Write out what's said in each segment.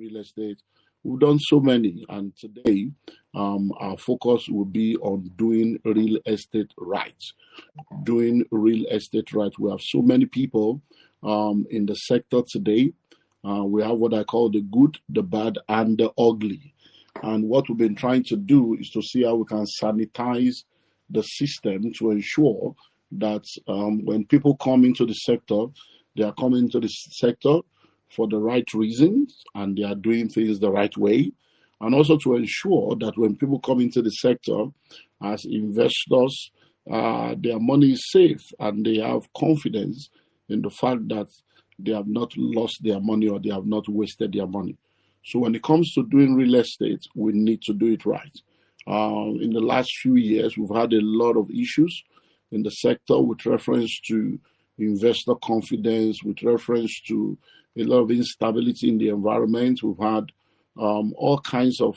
real estate. We've done so many, and today our focus will be on doing real estate right. Doing real estate right. We have so many people in the sector today. We have what I call the good, the bad, and the ugly. And what we've been trying to do is to see how we can sanitize the system to ensure that when people come into the sector, they are coming into the sector for the right reasons and they are doing things the right way. And also to ensure that when people come into the sector as investors, their money is safe and they have confidence in the fact that they have not lost their money or they have not wasted their money. So when it comes to doing real estate, we need to do it right. In the last few years, we've had a lot of issues in the sector with reference to investor confidence, with reference to a lot of instability in the environment. We've had all kinds of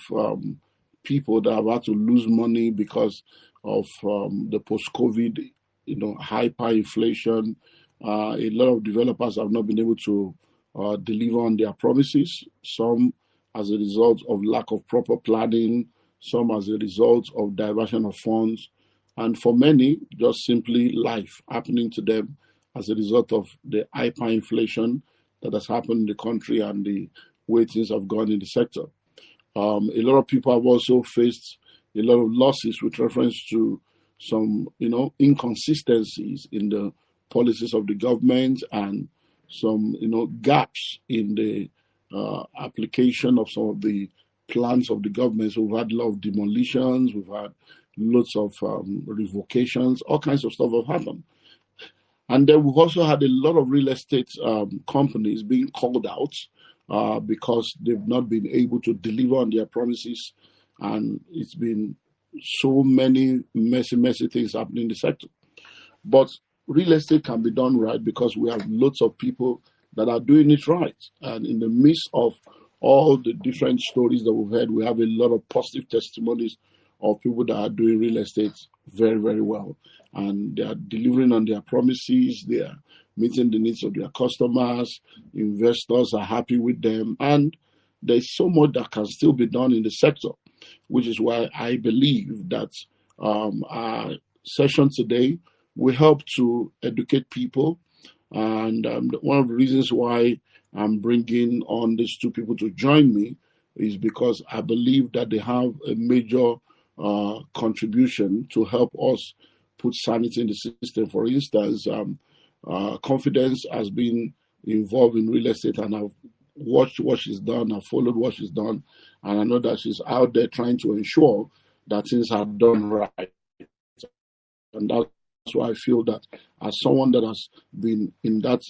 people that have had to lose money because of the post-COVID, hyperinflation. A lot of developers have not been able to deliver on their promises, some as a result of lack of proper planning, some as a result of diversion of funds, and for many, just simply life happening to them as a result of the hyperinflation that has happened in the country and the way things have gone in the sector. A lot of people have also faced a lot of losses with reference to some, inconsistencies in the policies of the government and some, gaps in the application of some of the plans of the government. So we've had a lot of demolitions, we've had lots of revocations, all kinds of stuff have happened. And then we've also had a lot of real estate companies being called out because they've not been able to deliver on their promises. And it's been so many messy things happening in the sector. But real estate can be done right because we have lots of people that are doing it right. And in the midst of all the different stories that we've heard, we have a lot of positive testimonies of people that are doing real estate very, very well. And they are delivering on their promises. They are meeting the needs of their customers. Investors are happy with them. And there's so much that can still be done in the sector, which is why I believe that our session today will help to educate people. And one of the reasons why I'm bringing on these two people to join me is because I believe that they have a major contribution to help us put sanity in the system. For instance, Confidence has been involved in real estate, and I've watched what she's done, I've followed what she's done, and I know that she's out there trying to ensure that things are done right. And that's why I feel that as someone that has been in that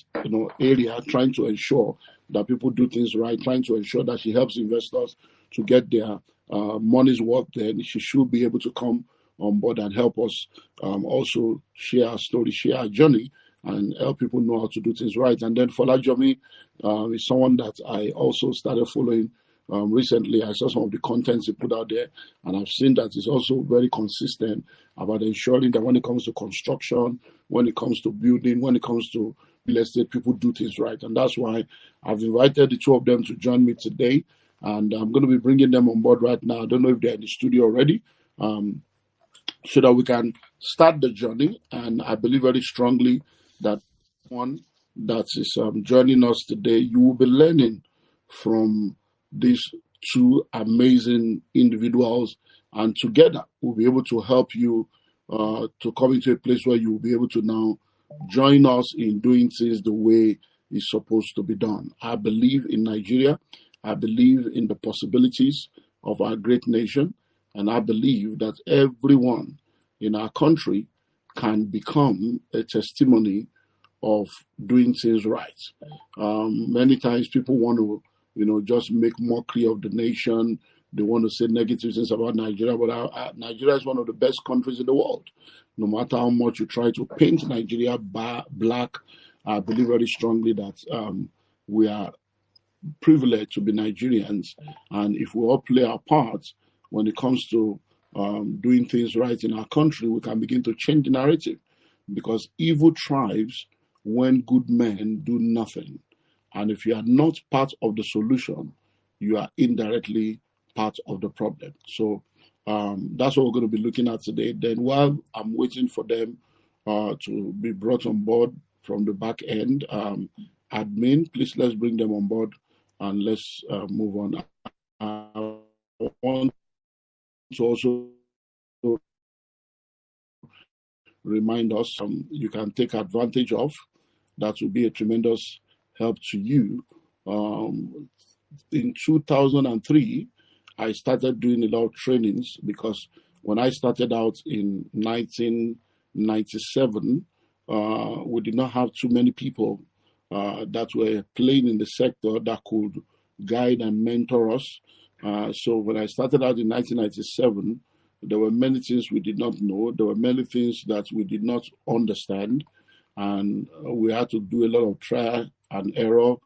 area, trying to ensure that people do things right, trying to ensure that she helps investors to get their money's worth, then she should be able to come on board and help us also share our story, share our journey, and help people know how to do things right. And then Folajomi is someone that I also started following recently. I saw some of the contents he put out there, and I've seen that he's also very consistent about ensuring that when it comes to construction, when it comes to building, when it comes to real estate, people do things right. And that's why I've invited the two of them to join me today. And I'm going to be bringing them on board right now. I don't know if they're in the studio already, so that we can start the journey. And I believe very strongly that one that is joining us today, you will be learning from these two amazing individuals. And together, we'll be able to help you to come into a place where you will be able to now join us in doing things the way it's supposed to be done. I believe in Nigeria. I believe in the possibilities of our great nation. And I believe that everyone in our country can become a testimony of doing things right. Many times people want to, just make mockery of the nation. They want to say negative things about Nigeria, but Nigeria is one of the best countries in the world. No matter how much you try to paint Nigeria black, I believe very strongly that we are privileged to be Nigerians. And if we all play our parts when it comes to doing things right in our country, we can begin to change the narrative. Because evil thrives when good men do nothing. And if you are not part of the solution, you are indirectly part of the problem. So that's what we're going to be looking at today. Then while I'm waiting for them to be brought on board from the back end, admin, please let's bring them on board and let's move on. I want to also remind us you can take advantage of. That will be a tremendous help to you. In 2003, I started doing a lot of trainings because when I started out in 1997, we did not have too many people that were playing in the sector that could guide and mentor us. So when I started out in 1997, there were many things we did not know. There were many things that we did not understand. And we had to do a lot of trial and error.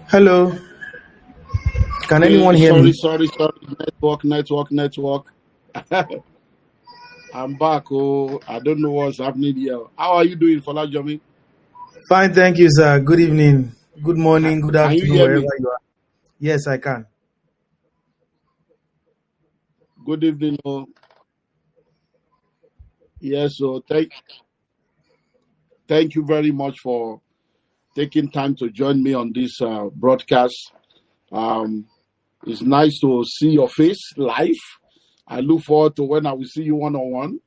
Hello, can anyone Okay, hear sorry. me? Network. I'm back. Oh, I don't know what's happening here. How are you doing, Falajomi? Fine, thank you, sir. Good evening, good morning, good Can you afternoon, hear wherever me? you are. Yes, I can. Good evening. Oh. Yes, so thank you very much for taking time to join me on this broadcast. Um, it's nice to see your face live. I look forward to when I will see you one-on-one.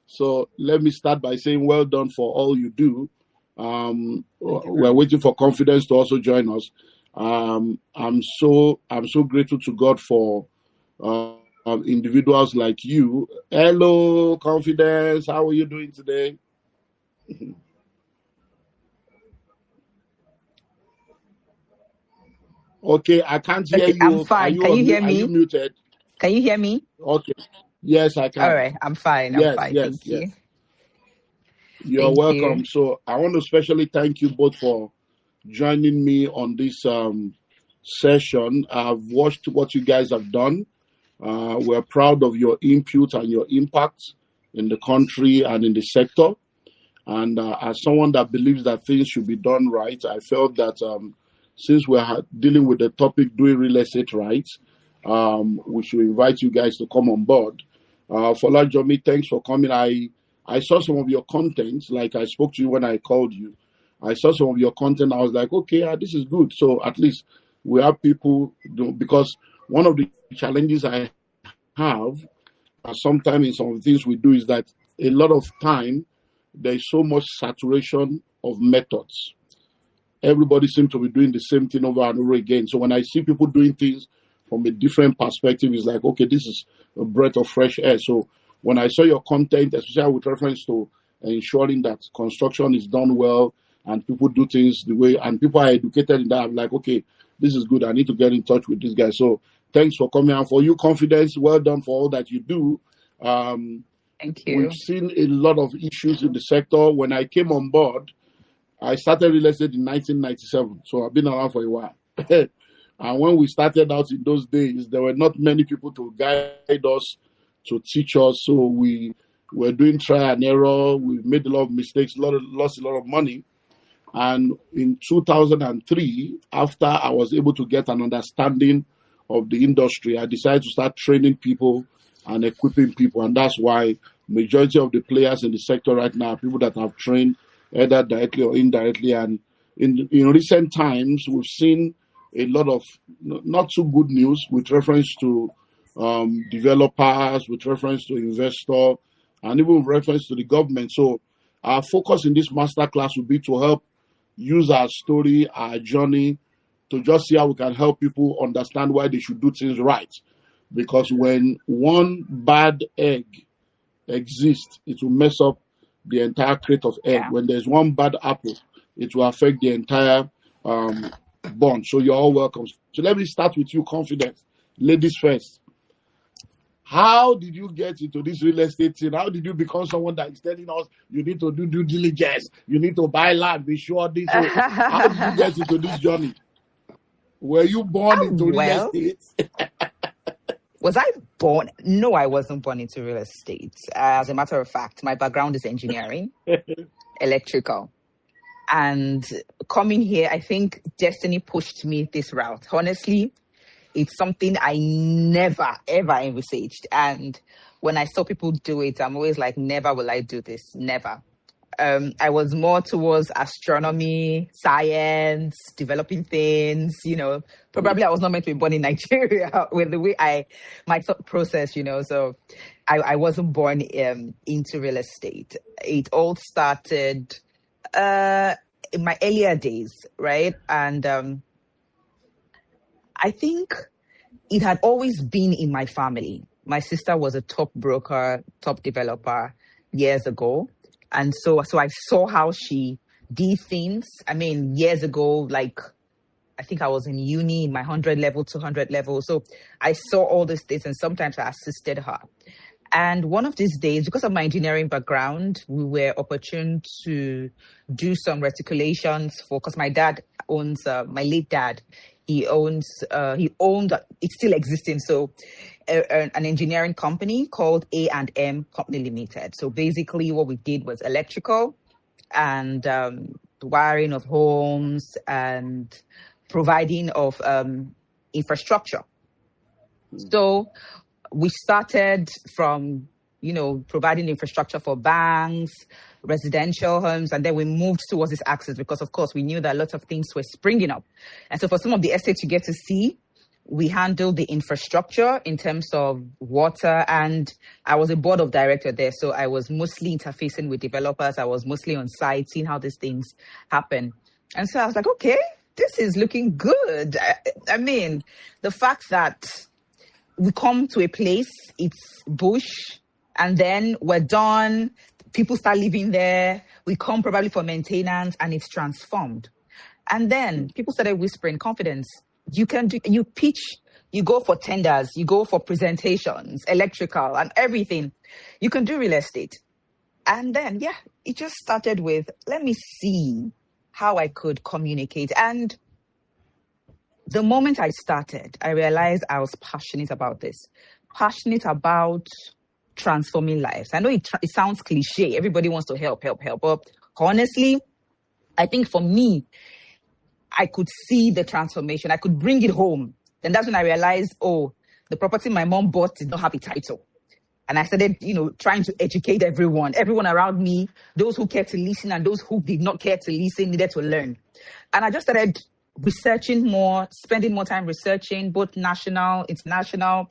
So let me start by saying well done for all you do. We're waiting for Confidence to also join us. I'm so grateful to God for individuals like you. Hello, Confidence. How are you doing today? Okay, I can't hear Okay, I'm you. Are fine. you Can you on mute? hear Are you me? muted? Can you hear me? Okay. Yes, I All can. right, I'm fine. I'm Yes, fine. yes, Thank yes. you. You're Thank you. welcome. So I want to especially thank you both for joining me on this session. I've watched what you guys have done. We're proud of your input and your impact in the country and in the sector. And as someone that believes that things should be done right, I felt that since we're dealing with the topic doing real estate right, we should invite you guys to come on board. Fola Jomi, thanks for coming. I saw some of your content, like I spoke to you when I called you. I saw some of your content. I was like, okay, this is good. So at least we have people because one of the challenges I have sometimes in some of the things we do is that a lot of time there's so much saturation of methods. Everybody seems to be doing the same thing over and over again. So when I see people doing things from a different perspective, it's like, okay, this is a breath of fresh air. So when I saw your content, especially with reference to ensuring that construction is done well and people do things the way, and people are educated in that, I'm like, okay, this is good. I need to get in touch with this guy. So thanks for coming. And for you, Confidence, well done for all that you do. Thank you. We've seen a lot of issues in the sector. When I came on board, I started real estate in 1997. So I've been around for a while. And when we started out in those days, there were not many people to guide us, to teach us. So we were doing trial and error. We made a lot of mistakes, lost a lot of money. And in 2003, after I was able to get an understanding of the industry, I decided to start training people and equipping people. And that's why majority of the players in the sector right now are people that have trained either directly or indirectly. And in recent times, we've seen a lot of not so good news with reference to developers, with reference to investor, and even with reference to the government. So our focus in this masterclass will be to help use our story, our journey, to just see how we can help people understand why they should do things right. Because when one bad egg exists, it will mess up the entire crate of egg. Yeah. When there's one bad apple, it will affect the entire bunch. So you're all welcome. So let me start with you, Confidence. Ladies first. How did you get into this real estate thing? How did you become someone that is telling us you need to do due diligence, you need to buy land, be sure this? So how did you get into this journey? Were you born into real estate? Was I born? No, I wasn't born into real estate. As a matter of fact, my background is engineering, electrical. And coming here, I think destiny pushed me this route. Honestly, it's something I never, ever envisaged. And when I saw people do it, I'm always like, never will I do this. Never. I was more towards astronomy, science, developing things, probably I was not meant to be born in Nigeria with the way my thought process, so I wasn't born into real estate. It all started in my earlier days, right? And I think it had always been in my family. My sister was a top broker, top developer years ago. And so I saw how she did things. I mean, years ago, like, I think I was in uni, in my 100 level, 200 level. So I saw all these things and sometimes I assisted her. And one of these days, because of my engineering background, we were opportune to do some reticulations because my dad owns, my late dad, he owned, it's still existing. So an engineering company called A&M Company Limited. So basically what we did was electrical and the wiring of homes and providing of infrastructure. So we started from, providing infrastructure for banks, residential homes, and then we moved towards this axis because, of course, we knew that lots of things were springing up. And so for some of the estates you get to see, we handled the infrastructure in terms of water, and I was a board of director there. So I was mostly interfacing with developers. I was mostly on site, seeing how these things happen. And so I was like, okay, this is looking good. I mean, the fact that we come to a place, it's bush, and then we're done. People start living there. We come probably for maintenance, and it's transformed. And then people started whispering, Confidence. You pitch, you go for tenders, you go for presentations, electrical and everything. You can do real estate. And then, it just started with, let me see how I could communicate. And the moment I started, I realized I was passionate about this, passionate about transforming lives. I know it sounds cliche. Everybody wants to help. But honestly, I think for me, I could see the transformation. I could bring it home. Then that's when I realized, the property my mom bought did not have a title. And I started, trying to educate everyone around me, those who cared to listen and those who did not care to listen needed to learn. And I just started researching more, spending more time researching both national, international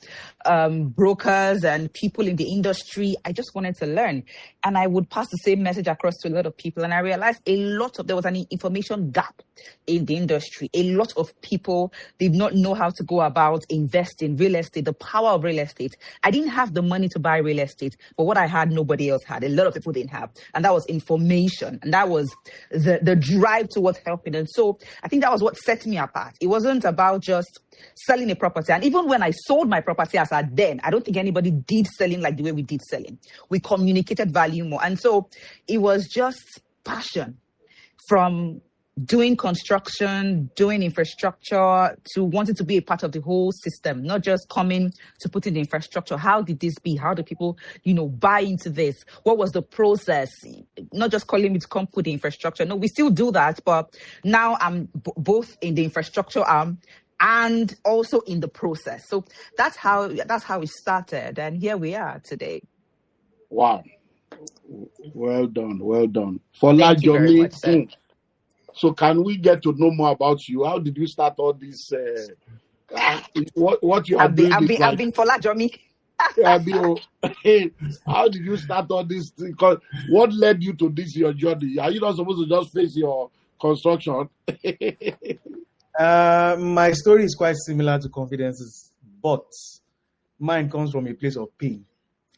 brokers and people in the industry. I just wanted to learn. And I would pass the same message across to a lot of people. And I realized there was an information gap in the industry. A lot of people did not know how to go about investing in real estate, the power of real estate. I didn't have the money to buy real estate, but what I had, nobody else had. A lot of people didn't have. And that was information. And that was the drive towards helping. And so I think that was what set me apart. It wasn't about just selling a property. And even when I sold my property as at then, I don't think anybody did selling like the way we did selling. We communicated value more. And so it was just passion from doing construction, doing infrastructure, to wanting to be a part of the whole system, not just coming to put in the infrastructure. How did this be? How do people, buy into this? What was the process? Not just calling me to come put the infrastructure. No, we still do that, but now I'm both in the infrastructure arm and also in the process. So that's how it started, and here we are today. Wow. Well done. Thank you very much, sir. So can we get to know more about you? How did you start all this? What you are doing? I've been for Jomi. How did you start all this? Because what led you to this, your journey? Are you not supposed to just face your construction? My story is quite similar to Confidence's, but mine comes from a place of pain.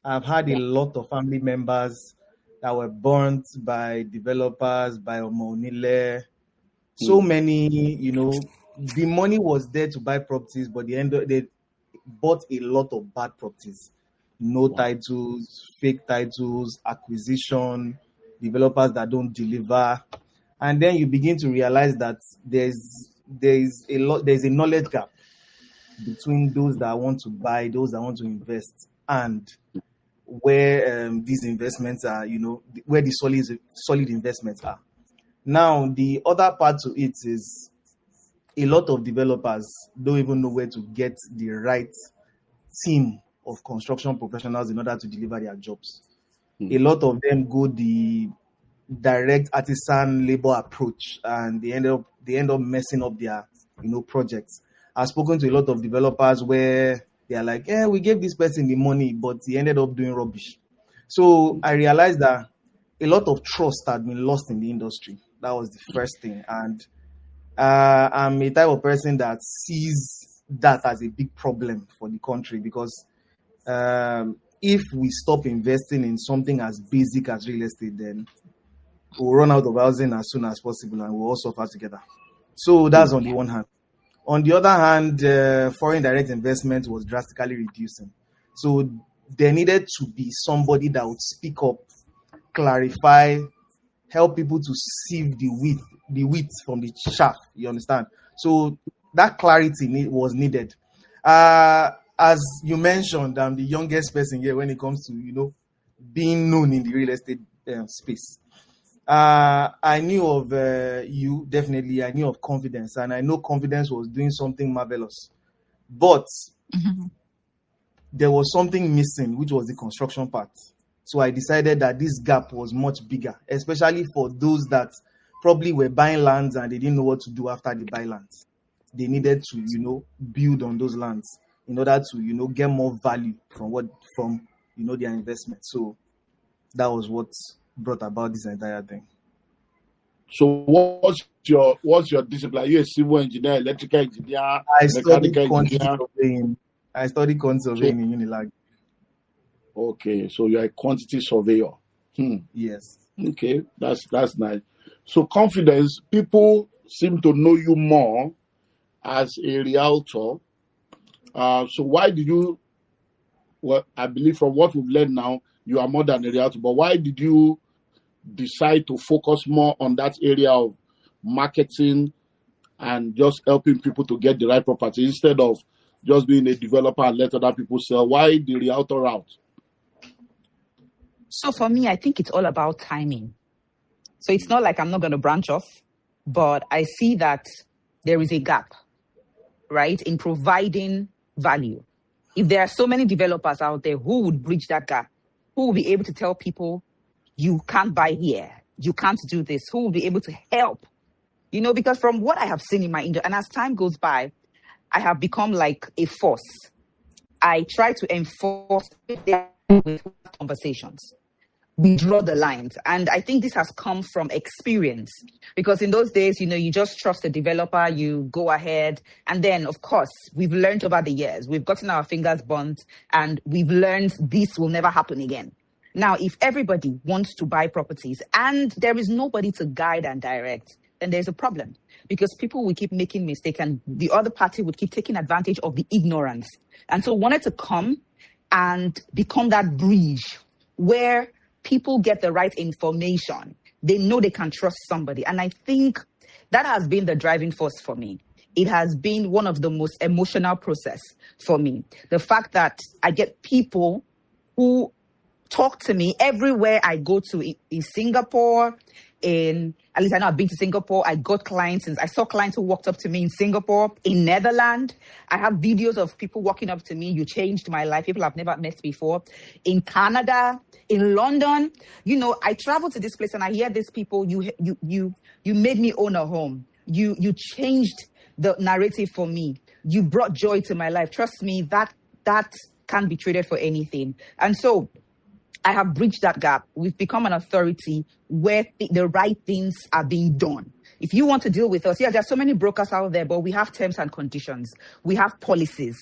I've had a lot of family members that were burnt by developers, by Omonile. So many, the money was there to buy properties, but they bought a lot of bad properties. No titles, fake titles, acquisition, developers that don't deliver. And then you begin to realize that there's a knowledge gap between those that want to buy, those that want to invest, and where these investments are, where the solid investments are. Now, the other part to it is a lot of developers don't even know where to get the right team of construction professionals in order to deliver their jobs. A lot of them go the direct artisan labor approach, and they end up messing up their projects. I've spoken to a lot of developers where they are like, we gave this person the money, but he ended up doing rubbish. So I realized that a lot of trust had been lost in the industry. That was the first thing. And I'm a type of person that sees that as a big problem for the country, because if we stop investing in something as basic as real estate, then we'll run out of housing as soon as possible and we'll all suffer together. So that's on the one hand. On the other hand, foreign direct investment was drastically reducing. So there needed to be somebody that would speak up, clarify, help people to sieve the wheat from the chaff. You understand? So that clarity was needed. As you mentioned, I'm the youngest person here when it comes to being known in the real estate space. I knew of you, definitely. I knew of Confidence, and I know Confidence was doing something marvelous. But there was something missing, which was the construction part. So I decided that this gap was much bigger, especially for those that probably were buying lands and they didn't know what to do after they buy lands. They needed to, build on those lands in order to, get more value from their investment. So that was what brought about this entire thing. So what's your discipline? Are you a civil engineer, electrical engineer, mechanical engineer? I studied quantity surveying in Unilag. Okay, so you're a quantity surveyor. Yes. Okay, that's nice. So Confidence, people seem to know you more as a realtor. So why did you? Well, I believe from what we've learned now, you are more than a realtor. But why did you decide to focus more on that area of marketing and just helping people to get the right property instead of just being a developer and let other people sell? Why the realtor route? So for me, I think it's all about timing. So it's not like I'm not going to branch off, but I see that there is a gap, right, in providing value. If there are so many developers out there, who would bridge that gap? Who will be able to tell people, you can't buy here, you can't do this? Who will be able to help? Because from what I have seen in my industry, and as time goes by, I have become like a force. I try to enforce with conversations. We draw the lines. And I think this has come from experience, because in those days, you just trust the developer, you go ahead. And then, of course, we've learned over the years, we've gotten our fingers burnt, and we've learned this will never happen again. Now, if everybody wants to buy properties and there is nobody to guide and direct, then there's a problem, because people will keep making mistakes and the other party would keep taking advantage of the ignorance. And so wanted to come and become that bridge where people get the right information. They know they can trust somebody. And I think that has been the driving force for me. It has been one of the most emotional process for me. The fact that I get people who talk to me everywhere I go to, in Singapore, at least I know I've been to Singapore. I got clients, I saw clients who walked up to me in Singapore, in Netherlands. I have videos of people walking up to me. You changed my life. People I've never met before. In Canada, in London, I travel to this place and I hear these people. You made me own a home. You changed the narrative for me. You brought joy to my life. Trust me, that can't be traded for anything. And so I have bridged that gap. We've become an authority where the right things are being done. If you want to deal with us, there are so many brokers out there, but we have terms and conditions. We have policies.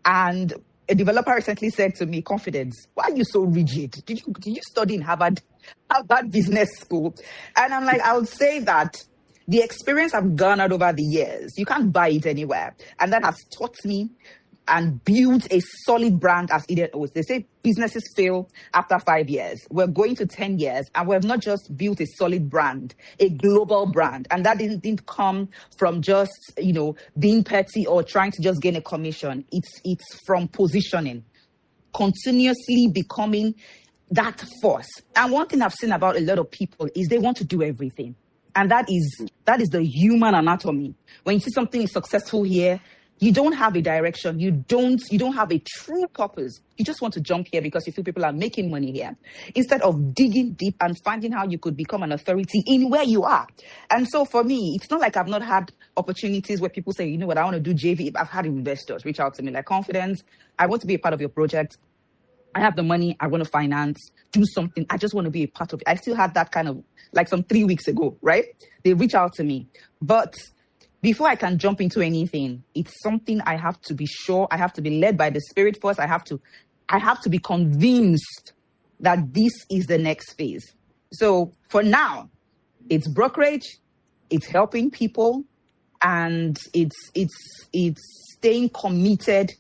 And a developer recently said to me, Confidence, why are you so rigid? Did you study in Harvard Business School? And I'm like, I would say that the experience I've garnered over the years, you can't buy it anywhere. And that has taught me and build a solid brand as Eden Oasis. They say businesses fail after 5 years. We're going to 10 years and we've not just built a solid brand, a global brand. And that didn't come from just, being petty or trying to just gain a commission. It's from positioning, continuously becoming that force. And one thing I've seen about a lot of people is they want to do everything. And that is the human anatomy. When you see something is successful here, you don't have a direction. You don't have a true purpose. You just want to jump here because you feel people are making money here, instead of digging deep and finding how you could become an authority in where you are. And so for me, it's not like I've not had opportunities where people say, you know what, I want to do JV. I've had investors reach out to me like, Confidence, I want to be a part of your project. I have the money. I want to finance, do something. I just want to be a part of it. I still had that kind of, like some 3 weeks ago, right? They reach out to me. But before I can jump into anything, it's something I have to be sure. I have to be led by the Spirit first. I have to be convinced that this is the next phase. So for now, it's brokerage, it's helping people, and it's staying committed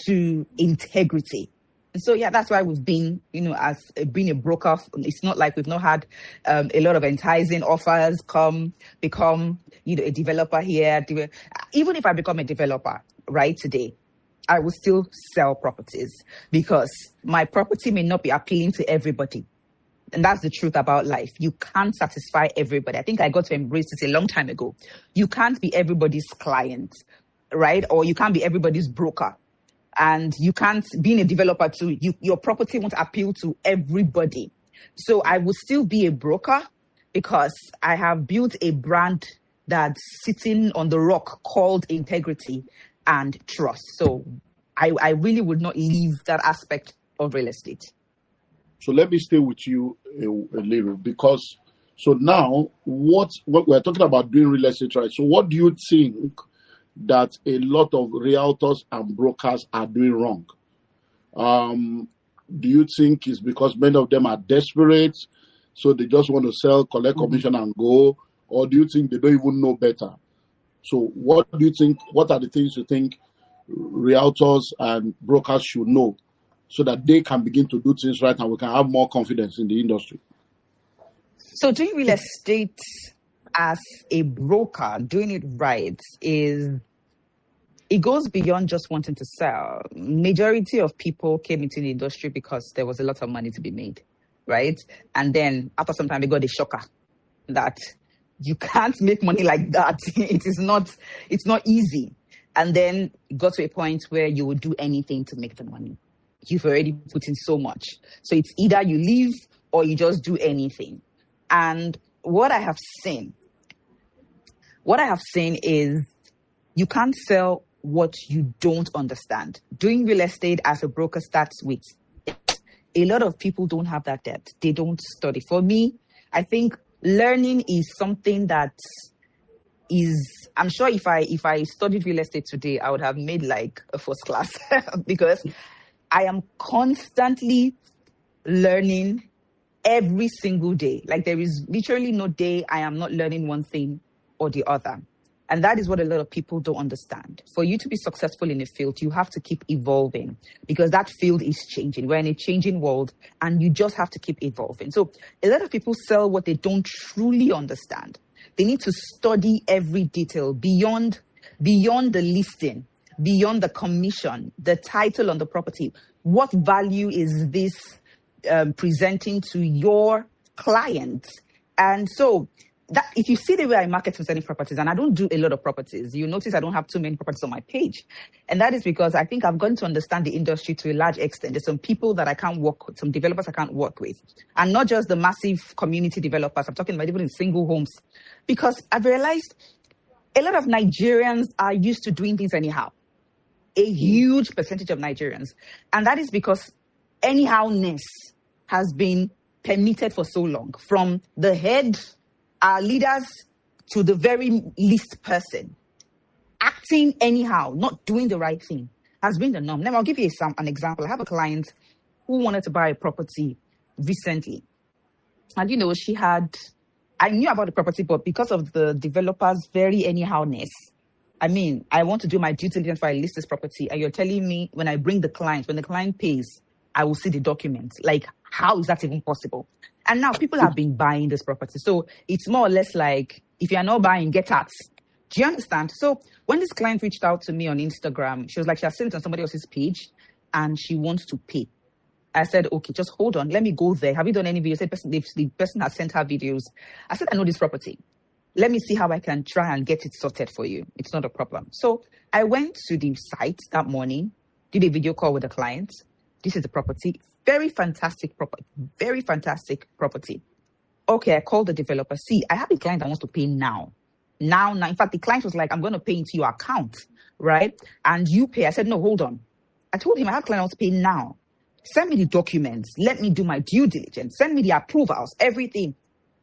to integrity. So yeah, that's why we've been, as being a broker, it's not like we've not had a lot of enticing offers, become, a developer here. Even if I become a developer right today, I will still sell properties because my property may not be appealing to everybody. And that's the truth about life. You can't satisfy everybody. I think I got to embrace this a long time ago. You can't be everybody's client, right? Or you can't be everybody's broker. And you can't, being a developer too, your property won't appeal to everybody. So I will still be a broker because I have built a brand that's sitting on the rock called integrity and trust. So I really would not leave that aspect of real estate. So let me stay with you a little, because so now what we're talking about doing real estate, right? So what do you think that a lot of realtors and brokers are doing wrong? Do you think it's because many of them are desperate, so they just want to sell, collect commission and go? Or do you think they don't even know better? So what do you think, what are the things you think realtors and brokers should know so that they can begin to do things right and we can have more confidence in the industry? So doing real estate as a broker, doing it right, it goes beyond just wanting to sell. Majority of people came into the industry because there was a lot of money to be made, right? And then after some time, they got a shocker that you can't make money like that. It's not easy. And then it got to a point where you would do anything to make the money. You've already put in so much. So it's either you leave or you just do anything. And what I have seen is you can't sell what you don't understand. Doing real estate as a broker starts with a lot of people don't have that depth. They don't study. For me, I think learning is something that is, I'm sure if I studied real estate today, I would have made like a first class because I am constantly learning every single day. Like there is literally no day I am not learning one thing or the other. And that is what a lot of people don't understand. For you to be successful in a field, you have to keep evolving because that field is changing. We're in a changing world and you just have to keep evolving. So a lot of people sell what they don't truly understand. They need to study every detail beyond the listing, beyond the commission, the title on the property. What value is this presenting to your client? And so that if you see the way I market concerning properties, and I don't do a lot of properties, you notice I don't have too many properties on my page. And that is because I think I've gotten to understand the industry to a large extent. There's some people that I can't work with, some developers I can't work with. And not just the massive community developers, I'm talking about even in single homes. Because I've realized a lot of Nigerians are used to doing things anyhow. A huge percentage of Nigerians. And that is because anyhowness has been permitted for so long. From the head, our leaders, to the very least person. Acting anyhow, not doing the right thing, has been the norm. Now, I'll give you an example. I have a client who wanted to buy a property recently. And, I knew about the property, but because of the developer's very anyhowness, I want to do my due diligence before I list this property. And you're telling me when I bring the client, when the client pays, I will see the documents. Like, how is that even possible? And now people have been buying this property. So it's more or less like, if you're not buying, get out. Do you understand? So when this client reached out to me on Instagram, she was like, she has seen it on somebody else's page and she wants to pay. I said, okay, just hold on. Let me go there. Have you done any videos? The person has sent her videos. I said, I know this property. Let me see how I can try and get it sorted for you. It's not a problem. So I went to the site that morning, did a video call with the client. This is the property. Very fantastic property. Very fantastic property. Okay, I called the developer. See, I have a client that wants to pay now. Now. In fact, the client was like, I'm going to pay into your account, right? And you pay. I said, no, hold on. I told him I have a client that wants to pay now. Send me the documents. Let me do my due diligence. Send me the approvals, everything.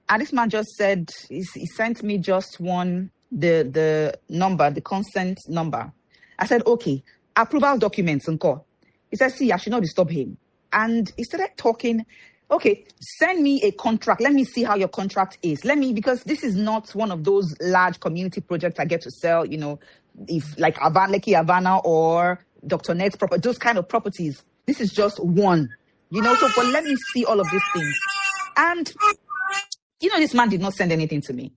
And this man just said, he sent me just the number, the consent number. I said, okay, approval documents and call. He said, see, I should not disturb him. And he started talking, okay, send me a contract. Let me see how your contract is. Because this is not one of those large community projects I get to sell, if like Lekki Havana or Dr. Ned's property, those kind of properties. This is just one, but let me see all of these things. And, this man did not send anything to me.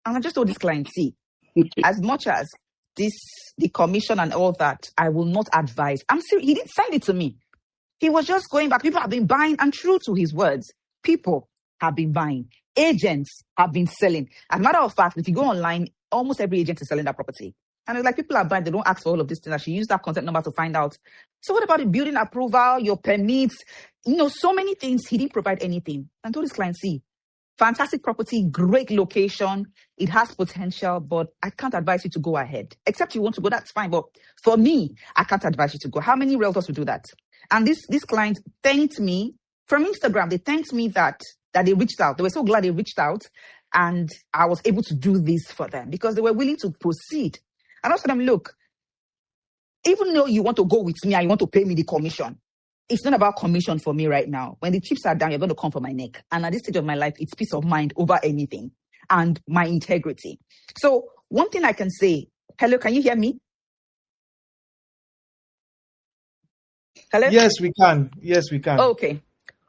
And I just told this client, see, as much as the commission and all that, I will not advise. I'm serious. He didn't send it to me. He was just going back. People have been buying, and true to his words, people have been buying. Agents have been selling. As a matter of fact, if you go online, almost every agent is selling that property. And it's like people are buying, they don't ask for all of these things. I should use that contact number to find out. So what about the building approval, your permits? So many things. He didn't provide anything. And told his client, see, fantastic property, great location. It has potential, but I can't advise you to go ahead. Except you want to go, that's fine. But for me, I can't advise you to go. How many realtors would do that? And this client thanked me from Instagram. They thanked me that they reached out. They were so glad they reached out. And I was able to do this for them because they were willing to proceed. And I told them, look, even though you want to go with me and you want to pay me the commission, it's not about commission for me right now. When the chips are down, you're going to come for my neck. And at this stage of my life, it's peace of mind over anything and my integrity. So one thing I can say, hello, can you hear me? Hello? Yes, we can. Yes, we can. Okay.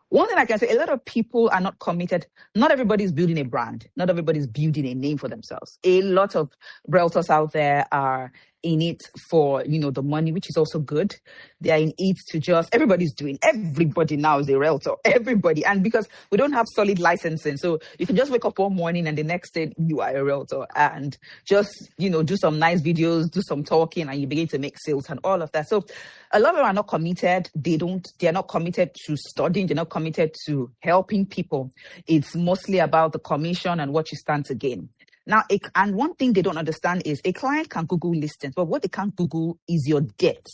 One thing I can say, a lot of people are not committed. Not everybody's building a brand. Not everybody's building a name for themselves. A lot of realtors out there are in it for, the money, which is also good. They are in it to just, everybody now is a realtor, everybody. And because we don't have solid licensing, so you can just wake up one morning and the next day you are a realtor and just, do some nice videos, do some talking, and you begin to make sales and all of that. So a lot of them are not committed. They're not committed to studying. They're not committed to helping people. It's mostly about the commission and what you stand to gain. Now, and one thing they don't understand is a client can Google listings, but what they can't Google is your depth,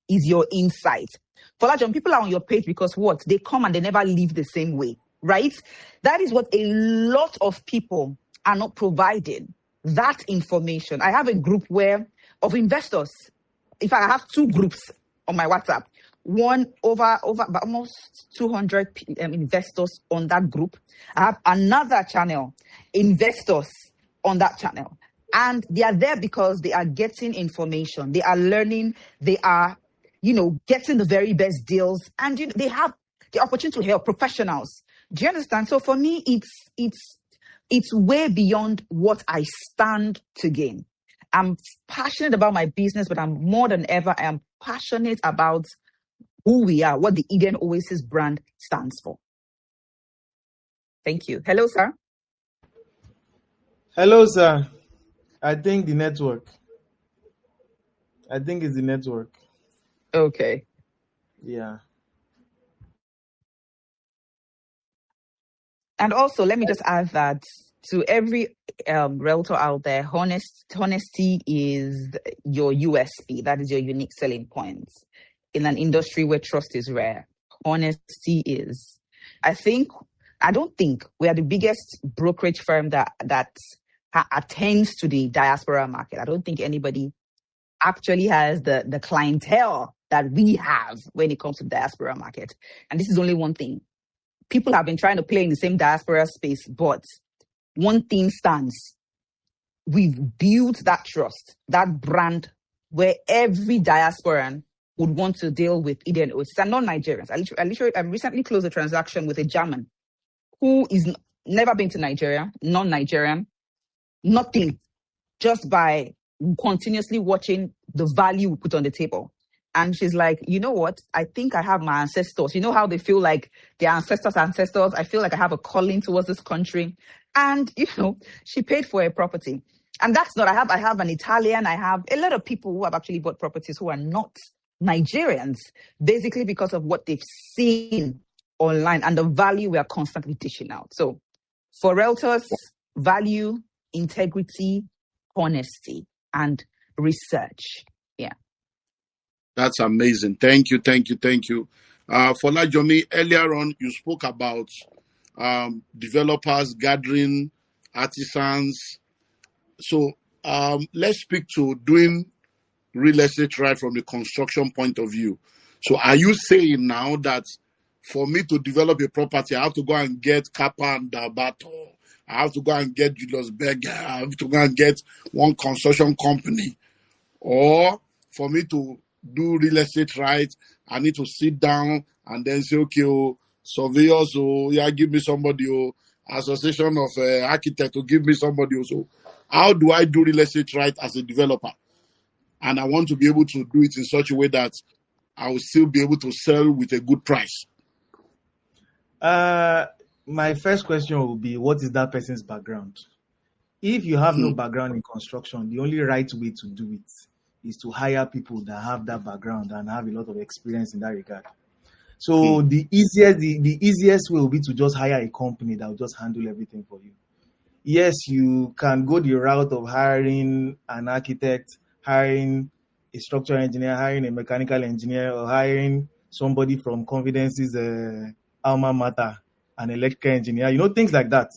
is your insight. For large, people are on your page because what? They come and they never leave the same way, right? That is what a lot of people are not providing, that information. I have a group of investors. In fact, I have 2 groups on my WhatsApp. One over almost 200 investors on that group. I have another channel, investors on that channel. And they are there because they are getting information. They are learning. They are, getting the very best deals. And they have the opportunity to help professionals. Do you understand? So for me, it's way beyond what I stand to gain. I'm passionate about my business, but I'm more than ever, I am passionate about who we are, what the Eden Oasis brand stands for. Thank you. Hello, sir. Hello, sir. I think the network. I think it's the network. Okay. Yeah. And also, let me just add that to every realtor out there, honesty is your USP. That is your unique selling point. In an industry where trust is rare, honesty is. I don't think we are the biggest brokerage firm that attends to the diaspora market. I don't think anybody actually has the clientele that we have when it comes to the diaspora market. And this is only one thing. People have been trying to play in the same diaspora space, but one thing stands. We've built that trust, that brand where every diasporan would want to deal with Eden Oasis and non-Nigerians. I recently closed a transaction with a German who is never been to Nigeria, non-Nigerian, nothing, just by continuously watching the value we put on the table. And she's like, you know what? I think I have my ancestors. You know how they feel like their ancestors. I feel like I have a calling towards this country. And, she paid for a property. And that's not, I have an Italian. I have a lot of people who have actually bought properties who are not Nigerians, basically because of what they've seen online and the value we are constantly dishing out. So for realtors, value, integrity, honesty, and research. Yeah. That's amazing. Thank you. For Jomi, earlier on, you spoke about developers gathering artisans. So let's speak to doing real estate right from the construction point of view. So are you saying now that for me to develop a property, I have to go and get Kappa and Dabato, I have to go and get Julius Berger, I have to go and get one construction company? Or for me to do real estate right, I need to sit down and then say, okay, surveyors, give me somebody, association of architects, give me somebody. So how do I do real estate right as a developer? And I want to be able to do it in such a way that I will still be able to sell with a good price. My first question will be, what is that person's background? If you have no background in construction, the only right way to do it is to hire people that have that background and have a lot of experience in that regard. So the easiest way will be to just hire a company that will just handle everything for you. Yes, you can go the route of hiring an architect, hiring a structural engineer, hiring a mechanical engineer, or hiring somebody from Confidence's alma mater, an electrical engineer, things like that.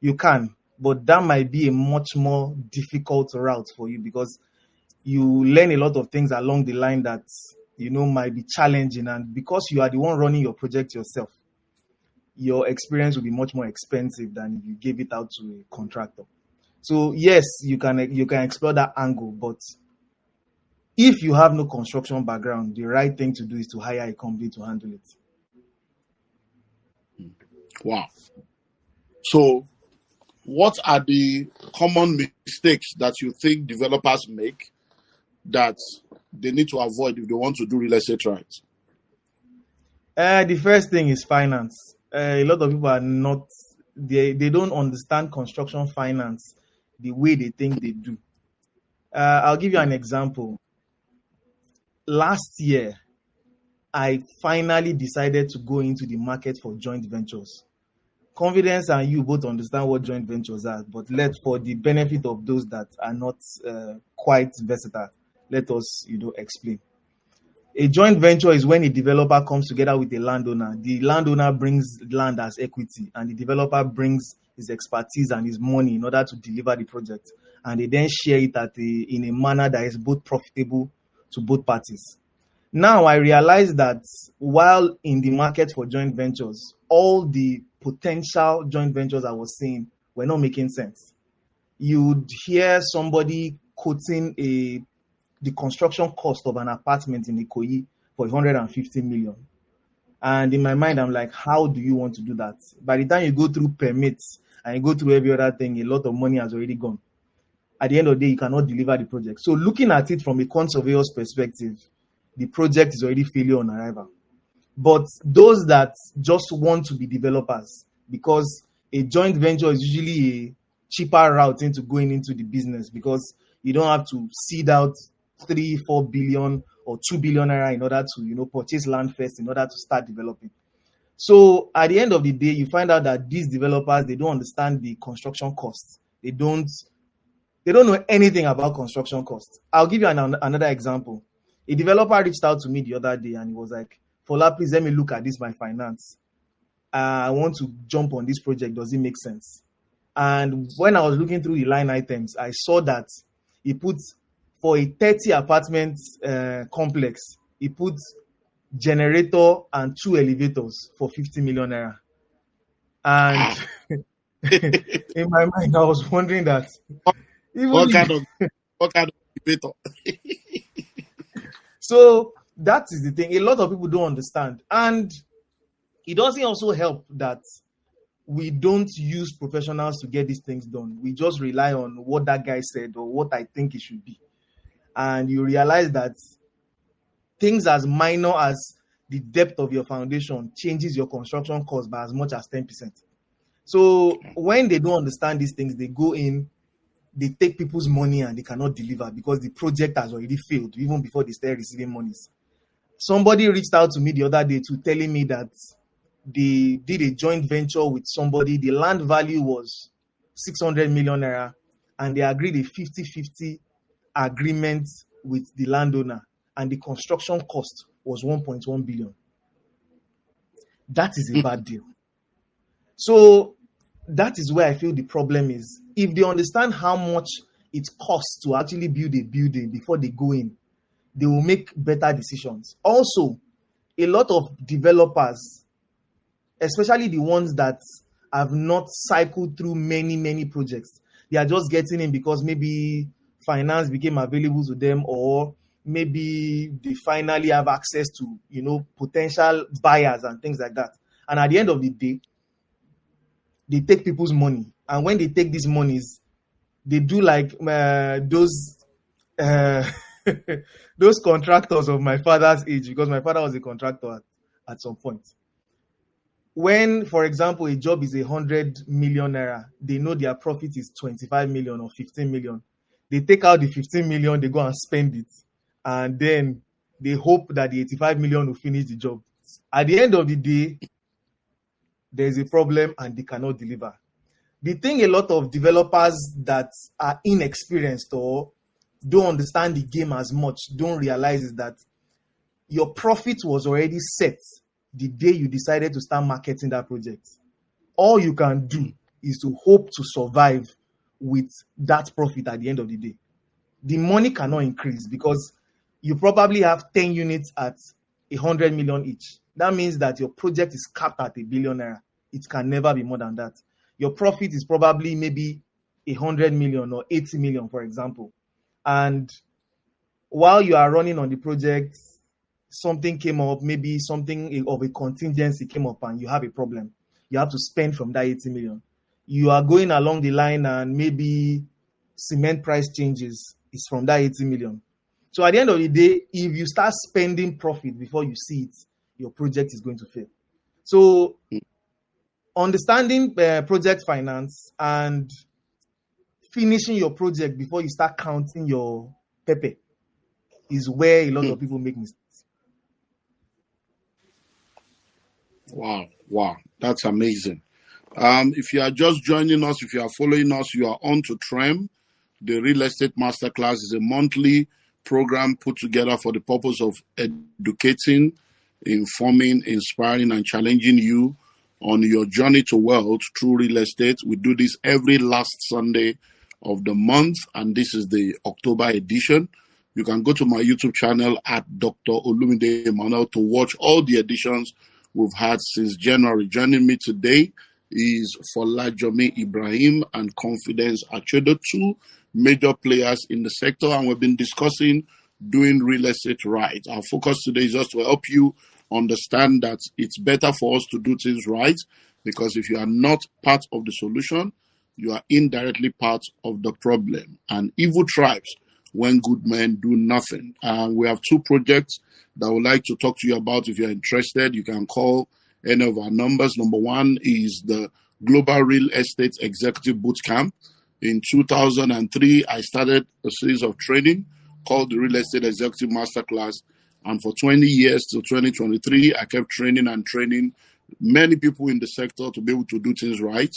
You can, but that might be a much more difficult route for you because you learn a lot of things along the line that, might be challenging. And because you are the one running your project yourself, your experience will be much more expensive than if you gave it out to a contractor. So yes, you can explore that angle, but if you have no construction background, the right thing to do is to hire a company to handle it. Wow. So what are the common mistakes that you think developers make that they need to avoid if they want to do real estate right? The first thing is finance. A lot of people are not, they don't understand construction finance the way they think they do. I'll give you an example. Last year, I finally decided to go into the market for joint ventures. Confidence and you both understand what joint ventures are, but for the benefit of those that are not quite versatile, let us explain. A joint venture is when a developer comes together with a landowner. The landowner brings land as equity, and the developer brings his expertise and his money in order to deliver the project. And they then share it in a manner that is both profitable to both parties. Now, I realize that while in the market for joint ventures, all the potential joint ventures I was seeing were not making sense. You'd hear somebody quoting the construction cost of an apartment in Ikoyi for 150 million. And in my mind, I'm like, how do you want to do that? By the time you go through permits and you go through every other thing, a lot of money has already gone. At the end of the day, you cannot deliver the project. So looking at it from a surveyor's perspective, the project is already failure on arrival. But those that just want to be developers, because a joint venture is usually a cheaper route into going into the business, because you don't have to seed out 3-4 billion or 2 billion naira in order to purchase land first in order to start developing. So at the end of the day, you find out that these developers, they don't understand the construction costs. They don't know anything about construction costs. I'll give you another example. A developer reached out to me the other day and he was like, Fola, please let me look at this, my finance. I want to jump on this project. Does it make sense? And when I was looking through the line items, I saw that he put, for a 30 apartment complex, he put generator and 2 elevators for 50 million naira. And in my mind, I was wondering that. What kind of elevator? So that is the thing. A lot of people don't understand. And it doesn't also help that we don't use professionals to get these things done. We just rely on what that guy said or what I think it should be. And you realize that things as minor as the depth of your foundation changes your construction cost by as much as 10%. So when they don't understand these things, they go in, they take people's money and they cannot deliver because the project has already failed even before they start receiving monies. Somebody reached out to me the other day telling me that they did a joint venture with somebody. The land value was 600 million naira and they agreed a 50-50 agreement with the landowner and the construction cost was 1.1 billion. That is a bad deal. So that is where I feel the problem is. If they understand how much it costs to actually build a building before they go in, they will make better decisions. Also, a lot of developers, especially the ones that have not cycled through many projects, they are just getting in because maybe finance became available to them, or maybe they finally have access to, potential buyers and things like that. And at the end of the day, they take people's money. And when they take these monies, they do like those those contractors of my father's age, because my father was a contractor at some point. When, for example, a job is 100 million naira, they know their profit is 25 million or 15 million. They take out the 15 million, they go and spend it. And then they hope that the 85 million will finish the job. At the end of the day, there's a problem and they cannot deliver. The thing a lot of developers that are inexperienced or don't understand the game as much don't realize is that your profit was already set the day you decided to start marketing that project. All you can do is to hope to survive with that profit at the end of the day. The money cannot increase because you probably have 10 units at 100 million each. That means that your project is capped at 1 billion naira. It can never be more than that. Your profit is probably maybe 100 million or 80 million, for example. And while you are running on the project, something came up, maybe something of a contingency came up and you have a problem. You have to spend from that 80 million. You are going along the line and maybe cement price changes is from that 80 million. So at the end of the day, if you start spending profit before you see it, your project is going to fail. So understanding project finance and finishing your project before you start counting your pepper is where a lot of people make mistakes. Wow, that's amazing. If you are just joining us, if you are following us, you are on to TREM. The Real Estate Masterclass is a monthly program put together for the purpose of educating, informing, inspiring, and challenging you on your journey to wealth through real estate. We do this every last Sunday of the month, and this is the October edition. You can go to my YouTube channel at Dr. Olumide Emmanuel to watch all the editions we've had since January. Joining me today is Fahi Ibrahim and Confidence Actionable, two major players in the sector, and we've been discussing doing real estate right. Our focus today is just to help you understand that it's better for us to do things right, because if you are not part of the solution, you are indirectly part of the problem. And evil thrives when good men do nothing. We have two projects that I would like to talk to you about. If you're interested, you can call any of our numbers. Number one is the Global Real Estate Executive Bootcamp. In 2003, I started a series of training called the Real Estate Executive Masterclass. And for 20 years till 2023, I kept training and training many people in the sector to be able to do things right.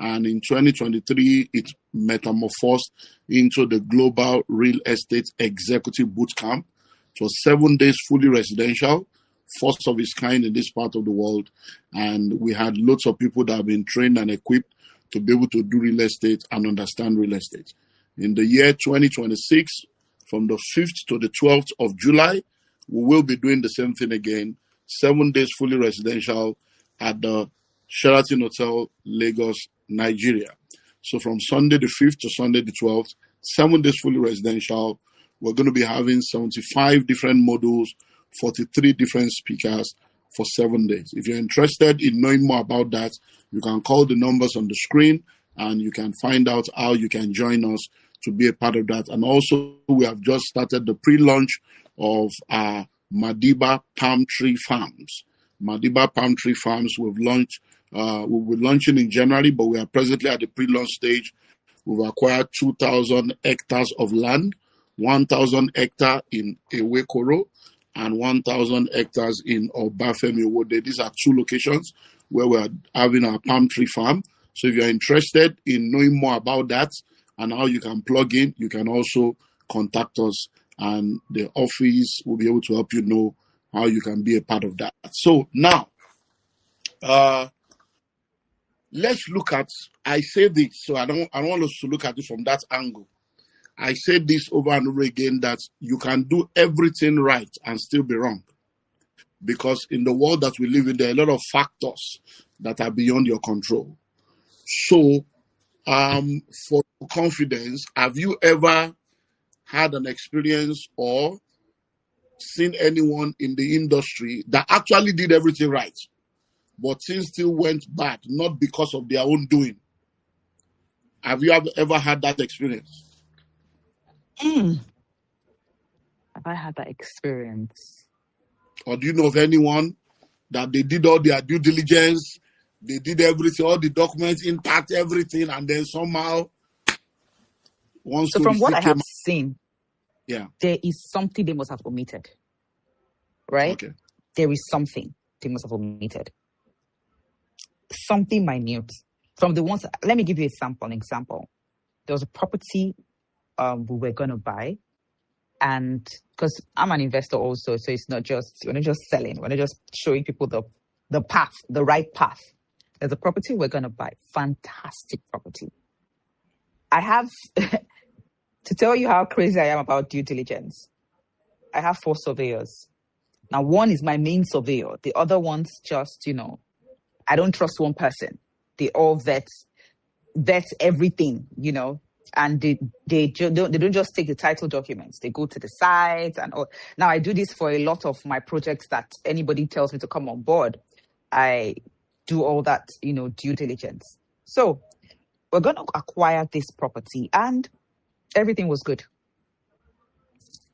And in 2023, it metamorphosed into the Global Real Estate Executive Bootcamp. It was 7 days fully residential, first of its kind in this part of the world. And we had lots of people that have been trained and equipped to be able to do real estate and understand real estate. In the year 2026, from the 5th to the 12th of July, we will be doing the same thing again, 7 days fully residential at the Sheraton Hotel, Lagos, Nigeria. So from Sunday the 5th to Sunday the 12th, 7 days fully residential. We're going to be having 75 different modules, 43 different speakers for 7 days. If you're interested in knowing more about that, you can call the numbers on the screen and you can find out how you can join us to be a part of that. And also, we have just started the pre-launch of our Madiba Palm Tree Farms. Madiba Palm Tree Farms we'll be launching in January, but we are presently at the pre-launch stage. We've acquired 2,000 hectares of land, 1,000 hectares in Ewekoro and 1,000 hectares in Obafemi Owode. These are two locations where we're having our palm tree farm. So if you're interested in knowing more about that and how you can plug in, you can also contact us and the office will be able to help you know how you can be a part of that. So now, let's look at, I say this, so I don't want us to look at it from that angle. I say this over and over again, that you can do everything right and still be wrong. Because in the world that we live in, there are a lot of factors that are beyond your control. So, for confidence, have you ever had an experience or seen anyone in the industry that actually did everything right, but things still went bad, not because of their own doing? Have you ever had that experience? Have I had that experience? Or do you know of anyone that they did all their due diligence, they did everything, all the documents intact, everything, and then somehow So from what I have seen, yeah, there is something they must have omitted, right? Okay. There is something they must have omitted. Something minute. From the ones, let me give you an example. There was a property we were going to buy. And because I'm an investor also, so it's not just, we're not just selling, we're not just showing people the path, the right path. There's a property we're going to buy. Fantastic property. I have, to tell you how crazy I am about due diligence, I have 4 surveyors. Now, one is my main surveyor. The other one's just, I don't trust one person. They all vet everything, and they don't just take the title documents. They go to the site and all. Now, I do this for a lot of my projects that anybody tells me to come on board. I do all that, due diligence. So we're going to acquire this property and everything was good.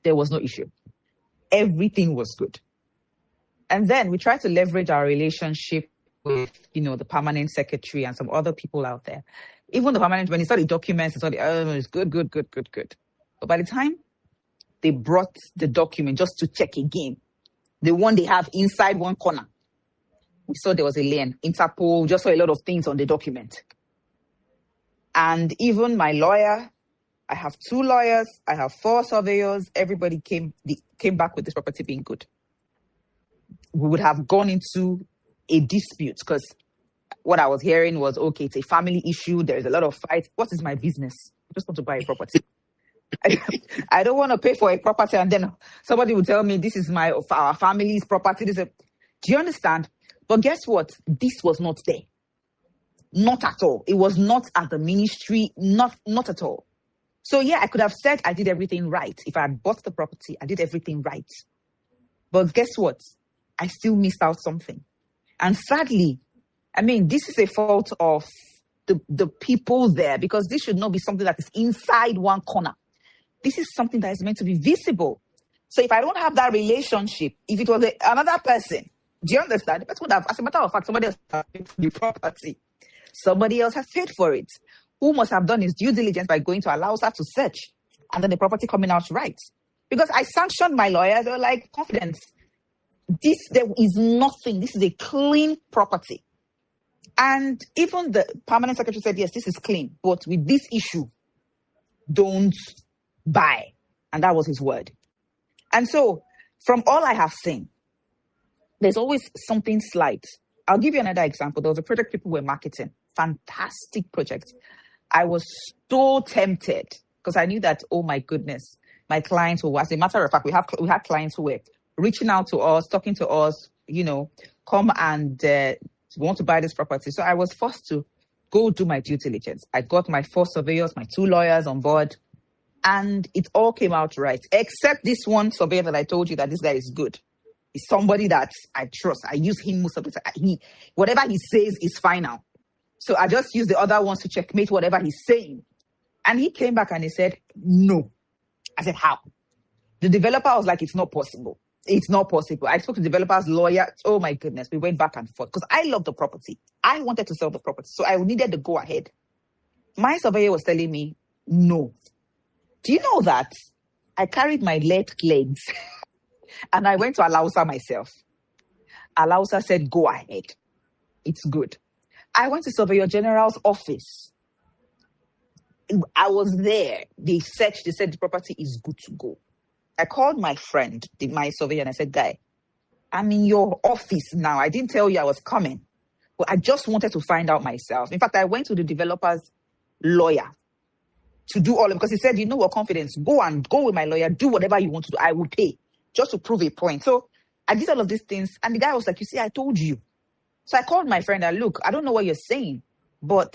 There was no issue. Everything was good. And then we tried to leverage our relationship with, the permanent secretary and some other people out there. Even the permanent, when he saw the documents, he saw it's good. But by the time they brought the document just to check again, the one they have inside one corner, we saw there was a lane, Interpol, just saw a lot of things on the document. And even my lawyer, I have 2 lawyers, I have 4 surveyors, everybody came back with this property being good. We would have gone into a dispute because what I was hearing was, okay, it's a family issue, there's a lot of fights. What is my business? I just want to buy a property. I don't want to pay for a property and then somebody will tell me this is our family's property. Do you understand? But guess what? This was not there. Not at all. It was not at the ministry, not at all. So yeah, I could have said I did everything right. If I had bought the property, I did everything right. But guess what? I still missed out something. And sadly, this is a fault of the people there, because this should not be something that is inside one corner. This is something that is meant to be visible. So if I don't have that relationship, if it was another person, do you understand? The person would have, as a matter of fact, somebody else has paid for the property. Somebody else has paid for it. Who must have done his due diligence by going to allow us to search and then the property coming out right? Because I sanctioned my lawyers. They were like, Confidence, there is nothing. This is a clean property. And even the permanent secretary said, yes, this is clean. But with this issue, don't buy. And that was his word. And so from all I have seen, there's always something slight. I'll give you another example. There was a project people were marketing. Fantastic project. I was so tempted because I knew that, oh my goodness, my clients were, as a matter of fact, we had clients who were reaching out to us, talking to us, come and want to buy this property. So I was forced to go do my due diligence. I got my 4 surveyors, my 2 lawyers on board, and it all came out right, except this one surveyor that I told you that this guy is good. He's somebody that I trust. I use him most of the time. Whatever he says is final. So I just use the other ones to checkmate whatever he's saying. And he came back and he said, no. I said, how? The developer was like, it's not possible. It's not possible. I spoke to the developer's lawyer. Oh my goodness. We went back and forth because I love the property. I wanted to sell the property. So I needed to go ahead. My surveyor was telling me, no. Do you know that I carried my legs and I went to Alausa myself? Alausa said, go ahead. It's good. I went to Surveyor General's office. I was there. They searched. They said the property is good to go. I called my friend, my surveyor, and I said, guy, I'm in your office now. I didn't tell you I was coming, but I just wanted to find out myself. In fact, I went to the developer's lawyer to do all of it because he said, you know what, Confidence, go with my lawyer, do whatever you want to do. I will pay just to prove a point. So I did all of these things. And the guy was like, you see, I told you. So I called my friend and look, I don't know what you're saying, but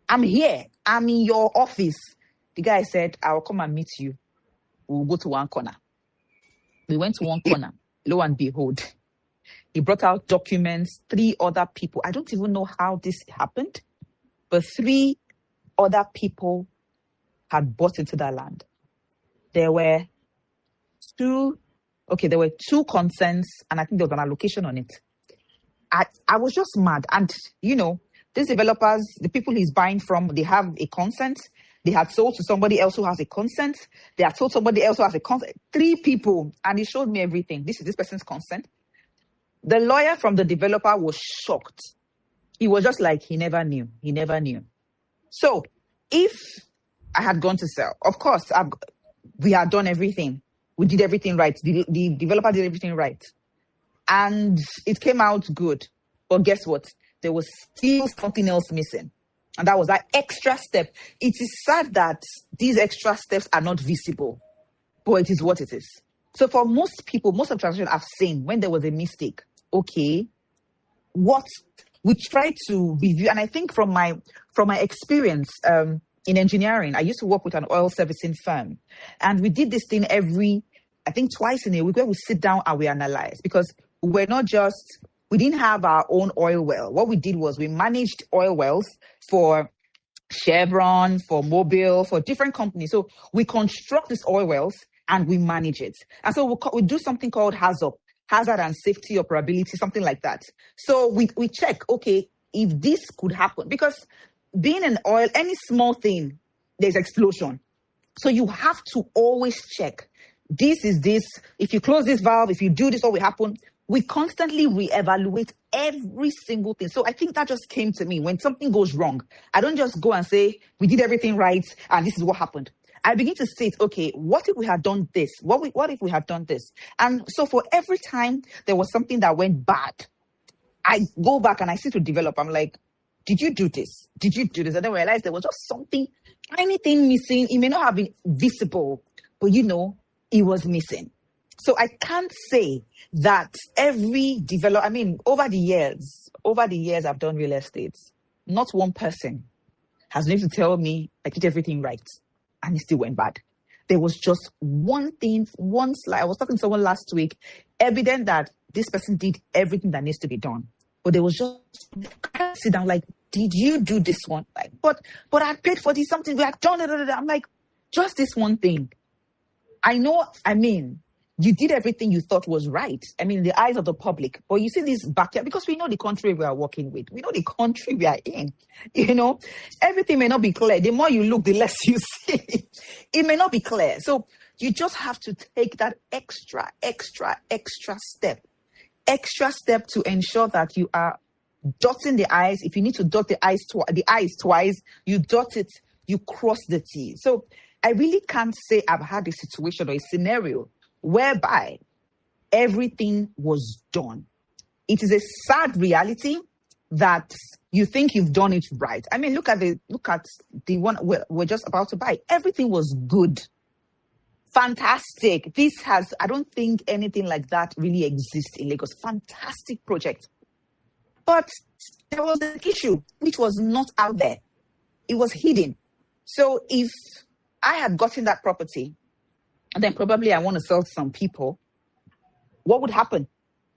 I'm here. I'm in your office. The guy said, I'll come and meet you. We'll go to one corner. We went to one corner. Lo and behold, he brought out documents, 3 other people. I don't even know how this happened, but 3 other people had bought into that land. There were 2 consents, and I think there was an allocation on it. I was just mad. And, these developers, the people he's buying from, they have a consent. They had sold to somebody else who has a consent. They had told somebody else who has a consent. 3 people. And he showed me everything. This is this person's consent. The lawyer from the developer was shocked. He was just like, he never knew. He never knew. So if I had gone to sell, of course, we had done everything. We did everything right. The developer did everything right. And it came out good. But guess what? There was still something else missing. And that was that extra step. It is sad that these extra steps are not visible, but it is what it is. So for most people, most of the transactions I've seen, when there was a mistake, okay, what we try to review, and I think from my experience in engineering, I used to work with an oil servicing firm, and we did this thing twice in a week, where we sit down and we analyze, because we didn't have our own oil well. What we did was we managed oil wells for Chevron, for Mobil, for different companies. So we construct these oil wells and we manage it. And so we do something called hazard and safety operability, something like that. So we check, okay, if this could happen, because being in oil, any small thing, there's explosion. So you have to always check. This is this. If you close this valve, if you do this, what will happen? We constantly reevaluate every single thing. So I think that just came to me. When something goes wrong, I don't just go and say, we did everything right, and this is what happened. I begin to state, okay, what if we had done this? What if we had done this? And so for every time there was something that went bad, I go back and I see to develop. I'm like, did you do this? Did you do this? And then I realized there was just something, anything missing. It may not have been visible, but it was missing. So I can't say that every developer, over the years I've done real estate, not one person has been able to tell me I did everything right and it still went bad. There was just one thing, one slide. I was talking to someone last week, evident that this person did everything that needs to be done. But there was just, I can't sit down like, did you do this one? Like, but I paid for this something, we had done it. I'm like, just this one thing. You did everything you thought was right. In the eyes of the public. But you see this backyard, because we know the country we are working with. We know the country we are in. Everything may not be clear. The more you look, the less you see. It may not be clear. So you just have to take that extra step. Extra step to ensure that you are dotting the I's. If you need to dot the I's twice, you dot it, you cross the T. So I really can't say I've had a situation or a scenario whereby everything was done. It is a sad reality that you think you've done it right. Look at the one we're just about to buy. Everything was good. Fantastic. I don't think anything like that really exists in Lagos. Fantastic project. But there was an issue which was not out there. It was hidden. So if I had gotten that property, and then probably I want to sell to some people, what would happen?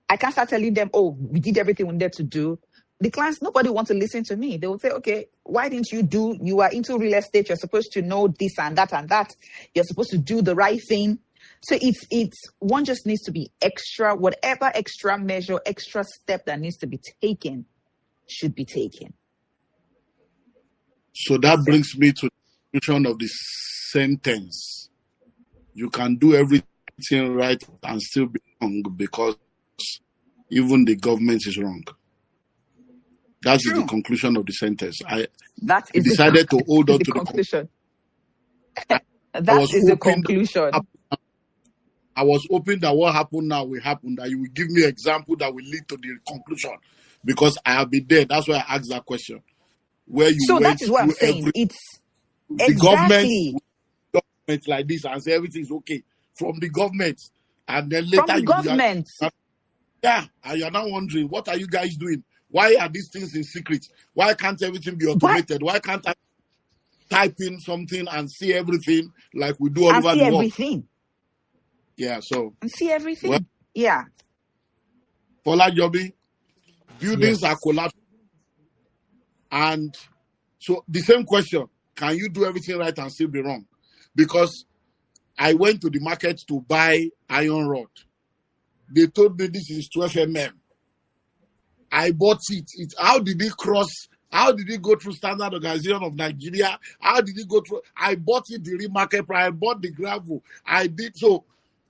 I can't start telling them, oh, we did everything we needed to do. The clients, nobody wants to listen to me. They will say, okay, why didn't you are into real estate, you're supposed to know this and that and that. You're supposed to do the right thing. So it's one just needs to be extra, whatever extra measure, extra step that needs to be taken should be taken. So that brings me to the conclusion of the sentence. You can do everything right and still be wrong because even the government is wrong. That is the conclusion of the sentence. I decided to hold on to the conclusion. That is the conclusion. I was hoping that what happened now will happen, that you will give me an example that will lead to the conclusion, because I have been there. That's why I asked that question. So that is what I'm saying. It's the government like this and say everything is okay from the government, and then later from the government. And you're now wondering, what are you guys doing? Why are these things in secret? Why can't everything be automated? Why can't I type in something and see everything like we do all over the world? Everything. Yeah, so and see everything. Yeah. Fola Jobi, buildings are collapsing. And so the same question, can you do everything right and still be wrong? Because I went to the market to buy iron rod. They told me this is 12 mm. I bought it. How did it cross? How did it go through Standard Organization of Nigeria? How did it go through? I bought it the remarket price. I bought the gravel. I did so.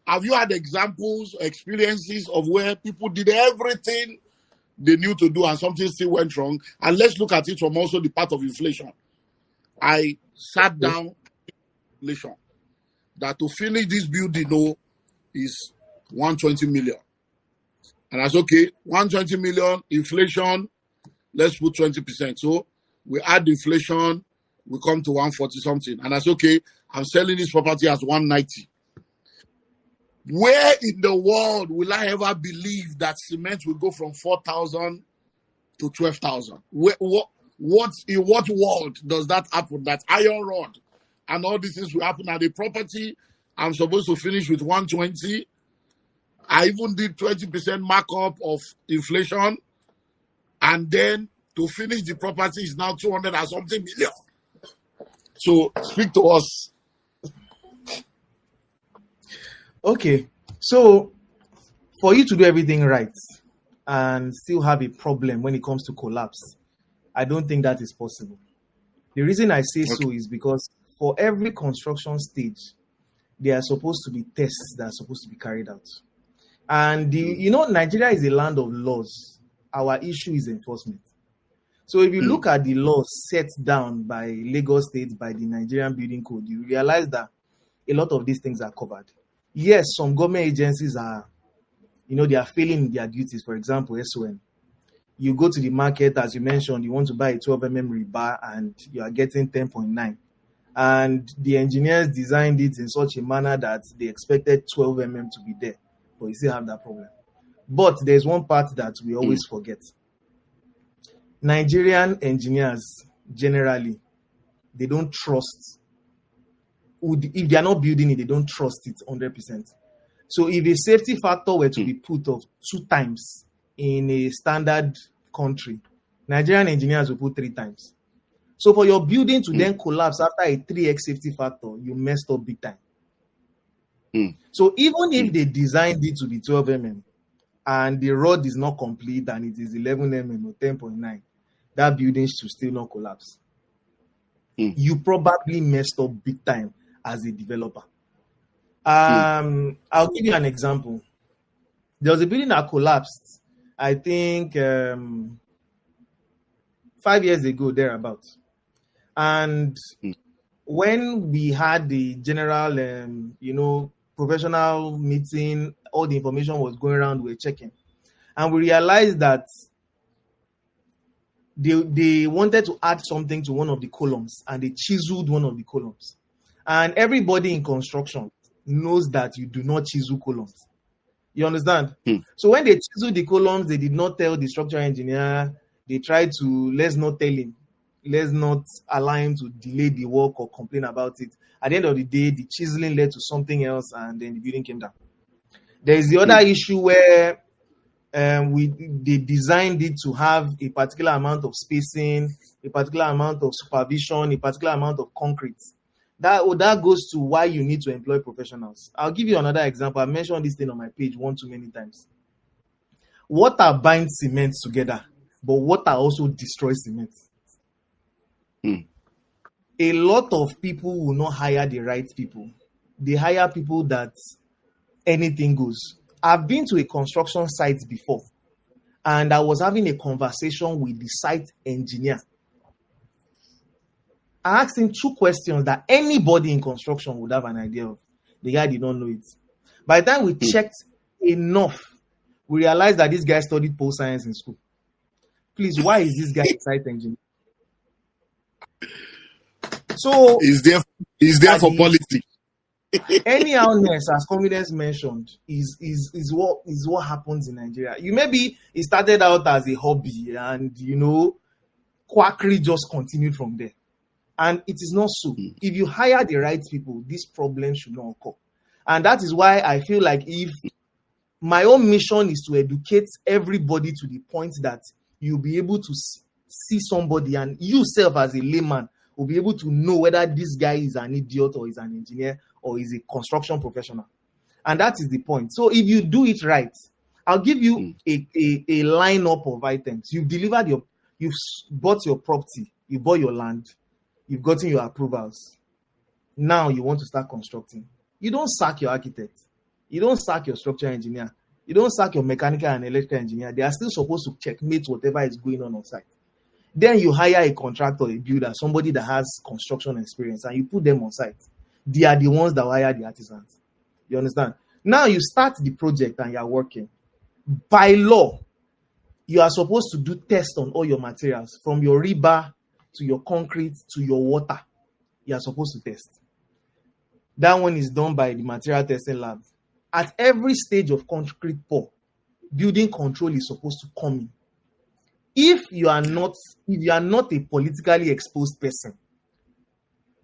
Have you had examples, experiences of where people did everything they knew to do and something still went wrong? And let's look at it from also the part of inflation. I sat down. That to finish this building is 120 million. And that's okay. 120 million, inflation, let's put 20%. So we add inflation, we come to 140 something. And that's okay. I'm selling this property as 190. Where in the world will I ever believe that cement will go from 4,000 to 12,000? In what world does that happen? That iron rod and all these things will happen at the property. I'm supposed to finish with 120. I even did 20% markup of inflation. And then to finish the property is now 200 and something million. So speak to us. Okay, so for you to do everything right and still have a problem when it comes to collapse, I don't think that is possible. The reason I say Okay. so is because for every construction stage, there are supposed to be tests that are supposed to be carried out. And Nigeria is a land of laws. Our issue is enforcement. So if you look at the laws set down by Lagos State, by the Nigerian Building Code, you realize that a lot of these things are covered. Yes, some government agencies are, they are failing in their duties. For example, SON. You go to the market, as you mentioned, you want to buy a 12 rebar and you are getting 10.9. And the engineers designed it in such a manner that they expected 12 to be there, but you still have that problem. But there's one part that we always forget. Nigerian engineers, generally, they don't trust. If they are not building it, they don't trust it 100%. So if a safety factor were to be put of 2 times in a standard country, Nigerian engineers will put 3 times. So for your building to then collapse after a 3x safety factor, you messed up big time. So even if they designed it to be 12 and the rod is not complete and it is 11 or 10.9, that building should still not collapse. You probably messed up big time as a developer. I'll give you an example. There was a building that collapsed, I think 5 years ago, thereabouts. And when we had the general, professional meeting, all the information was going around, we were checking. And we realized that they wanted to add something to one of the columns, and they chiseled one of the columns. And everybody in construction knows that you do not chisel columns. You understand? So when they chiseled the columns, they did not tell the structural engineer. They tried to, let's not tell him. Let's not allow him to delay the work or complain about it. At the end of the day, the chiseling led to something else, and then the building came down. There is the other issue where they designed it to have a particular amount of spacing, a particular amount of supervision, a particular amount of concrete. That goes to why you need to employ professionals. I'll give you another example. I mentioned this thing on my page too many times. Water binds cement together, but water also destroys cement. A lot of people will not hire the right people. They hire people that anything goes. I've been to a construction site before, and I was having a conversation with the site engineer. I asked him 2 questions that anybody in construction would have an idea of. The guy did not know it. By the time we checked enough, we realized that this guy studied pole science in school. Please, why is this guy a site engineer? So He's there for politics. Anyhowness, as Confidence mentioned, is what happens in Nigeria. It started out as a hobby, and quackery just continued from there. And it is not so. If you hire the right people, this problem should not occur. And that is why I feel like if my own mission is to educate everybody to the point that you'll be able to see somebody, and yourself as a layman will be able to know whether this guy is an idiot or is an engineer or is a construction professional. And that is the point. So if you do it right, I'll give you a lineup of items. You've bought your property, you bought your land, you've gotten your approvals. Now you want to start constructing. You don't sack your architect. You don't sack your structural engineer. You don't sack your mechanical and electrical engineer. They are still supposed to checkmate whatever is going on site. Then you hire a contractor, a builder, somebody that has construction experience, and you put them on site. They are the ones that hire the artisans. You understand? Now you start the project and you are working. By law, you are supposed to do tests on all your materials, from your rebar to your concrete to your water. You are supposed to test. That one is done by the material testing lab. At every stage of concrete pour, building control is supposed to come in. If you are not a politically exposed person,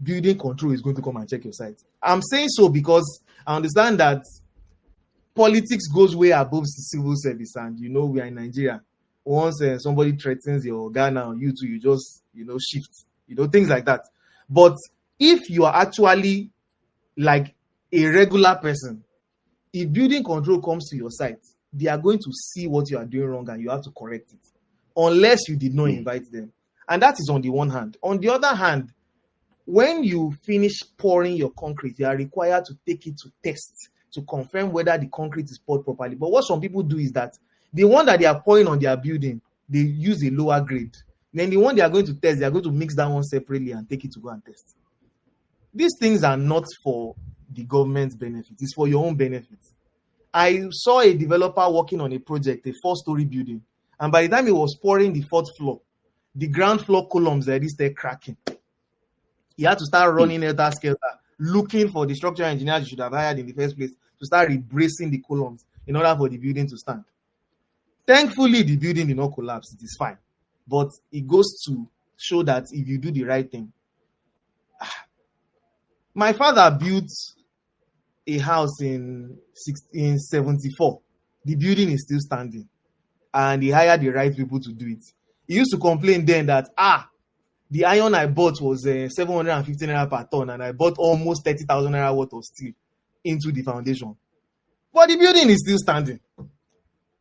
building control is going to come and check your site. I'm saying so because I understand that politics goes way above the civil service, and we are in Nigeria. Once somebody threatens your Ghana or you too, you just shift, things like that. But if you are actually like a regular person, If building control comes to your site, they are going to see what you are doing wrong and you have to correct it, unless you did not invite them. And that is on the one hand. On the other hand, when you finish pouring your concrete, you are required to take it to test to confirm whether the concrete is poured properly. But what some people do is that the one that they are pouring on their building, they use a lower grade. Then the one they are going to test, they are going to mix that one separately and take it to go and test. These things are not for the government's benefit. It's for your own benefit. I saw a developer working on a project, a 4-story building. And by the time he was pouring the 4th floor, the ground floor columns already started cracking. He had to start running helter-skelter, looking for the structural engineers you should have hired in the first place to start rebracing the columns in order for the building to stand. Thankfully, the building did not collapse. It is fine. But it goes to show that if you do the right thing. My father built a house in 1974. The building is still standing. And he hired the right people to do it. He used to complain then that, the iron I bought was 750 naira per ton, and I bought almost 30,000 naira worth of steel into the foundation. But the building is still standing.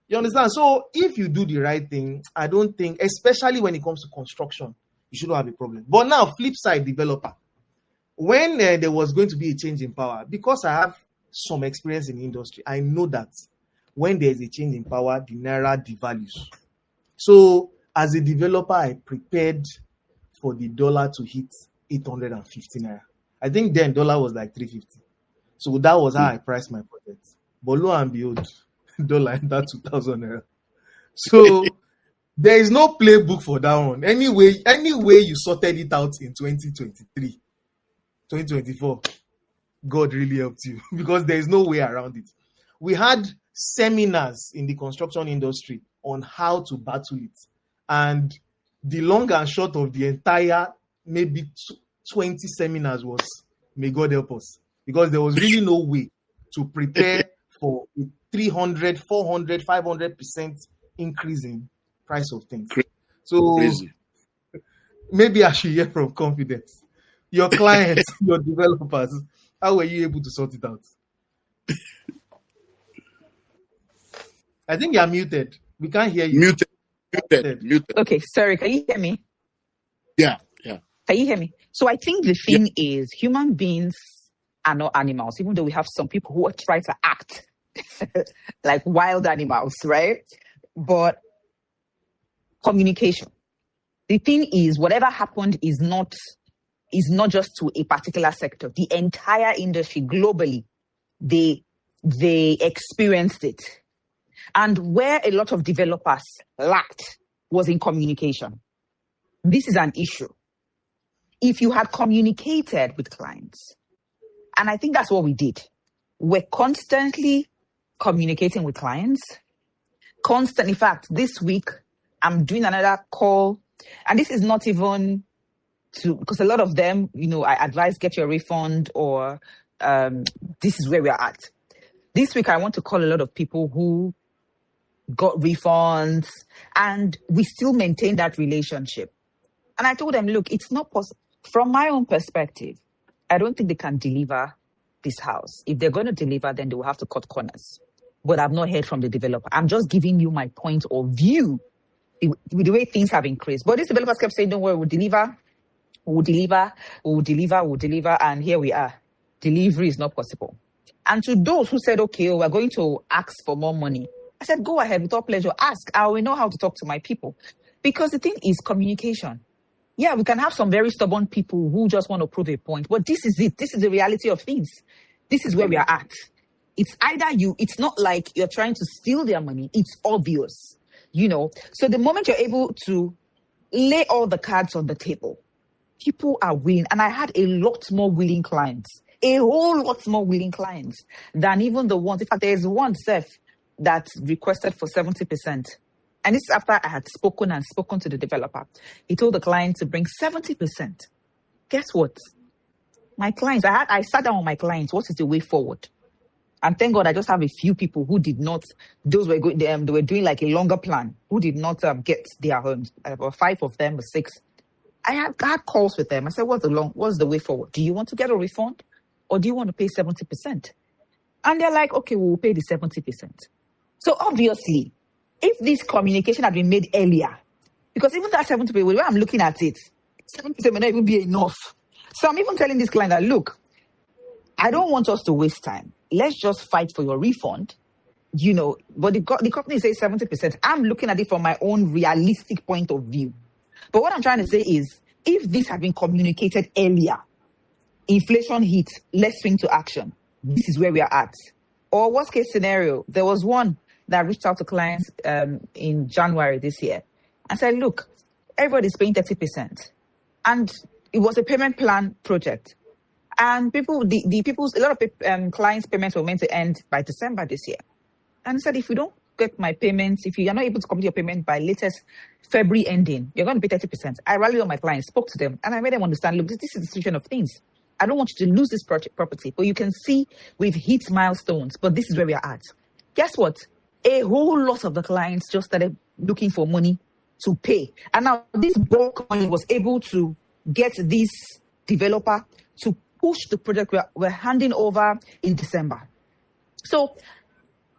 You understand? So if you do the right thing, I don't think, especially when it comes to construction, you shouldn't have a problem. But now, flip side, developer. When there was going to be a change in power, because I have some experience in the industry, I know that when there is a change in power, the naira devalues. So as a developer, I prepared for the dollar to hit 850 naira. I think then dollar was like 350. So that was how I priced my project. But lo and behold, dollar entered 2,000 naira. So there is no playbook for that one. Anyway, you sorted it out in 2023, 2024, God really helped you because there is no way around it. We had seminars in the construction industry on how to battle it. And the long and short of the entire maybe 20 seminars was, may God help us. Because there was really no way to prepare for a 300, 400, 500% increase in price of things. So crazy. Maybe I should hear from Confidence. Your clients, your developers, how were you able to sort it out? I think you are muted. We can't hear you. Muted. Okay, sorry. Can you hear me? Yeah. Can you hear me? So I think the thing is human beings are not animals, even though we have some people who try to act like wild animals, right? But communication. The thing is, whatever happened is not just to a particular sector. The entire industry globally, they experienced it. And where a lot of developers lacked was in communication. This is an issue. If you had communicated with clients, and I think that's what we did. We're constantly communicating with clients. In fact, this week, I'm doing another call. And this is not even because a lot of them, I advise get your refund or this is where we are at. This week, I want to call a lot of people who got refunds and we still maintain that relationship. And I told them, look, it's not possible. From my own perspective, I don't think they can deliver this house. If they're going to deliver, then they will have to cut corners. But I've not heard from the developer. I'm just giving you my point of view with the way things have increased. But these developers kept saying, don't worry, we'll deliver. And here we are. Delivery is not possible. And to those who said, okay, we're going to ask for more money, I said, go ahead with all pleasure. Ask. I will know how to talk to my people. Because the thing is communication. Yeah, we can have some very stubborn people who just want to prove a point. But this is it. This is the reality of things. This is where we are at. It's either it's not like you're trying to steal their money. It's obvious, So the moment you're able to lay all the cards on the table, people are willing. And I had a lot more willing clients, a whole lot more willing clients than even the ones. In fact, there's one, Seth, that requested for 70%. And this is after I had spoken to the developer. He told the client to bring 70%. Guess what? My clients, I sat down with my clients. What is the way forward? And thank God I just have a few people who did not, those were good, they were doing like a longer plan, who did not get their homes. About 5 of them or 6. I had calls with them. I said, what's the way forward? Do you want to get a refund or do you want to pay 70%? And they're like, okay, we'll pay the 70%. So obviously, if this communication had been made earlier, because even that 70%, the way I'm looking at it, 70% may not even be enough. So I'm even telling this client that, look, I don't want us to waste time. Let's just fight for your refund. But the company says 70%. I'm looking at it from my own realistic point of view. But what I'm trying to say is, if this had been communicated earlier, inflation hits, let's swing to action. This is where we are at. Or worst case scenario, there was one that reached out to clients in January this year and said, look, everybody's paying 30%. And it was a payment plan project. And a lot of clients' payments were meant to end by December this year. And said, if you don't get my payments, if you are not able to complete your payment by latest February ending, you're going to pay 30%. I rallied on my clients, spoke to them, and I made them understand, look, this is the situation of things. I don't want you to lose this property. But you can see we've hit milestones, but this is where we are at. Guess what? A whole lot of the clients just started looking for money to pay. And now this bulk money was able to get this developer to push the project we're handing over in December. So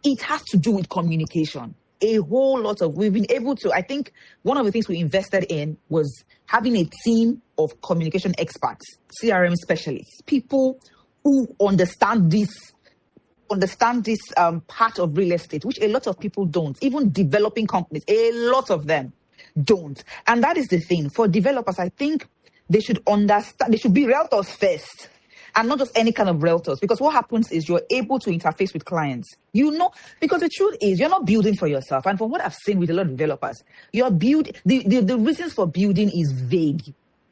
it has to do with communication. We've been able to, I think one of the things we invested in was having a team of communication experts, CRM specialists, people who understand this part of real estate, which a lot of people don't. Even developing companies, a lot of them don't. And that is the thing. For developers, I think they should understand, they should be realtors first. And not just any kind of realtors, because what happens is you're able to interface with clients. Because the truth is you're not building for yourself. And from what I've seen with a lot of developers, the reasons for building is vague,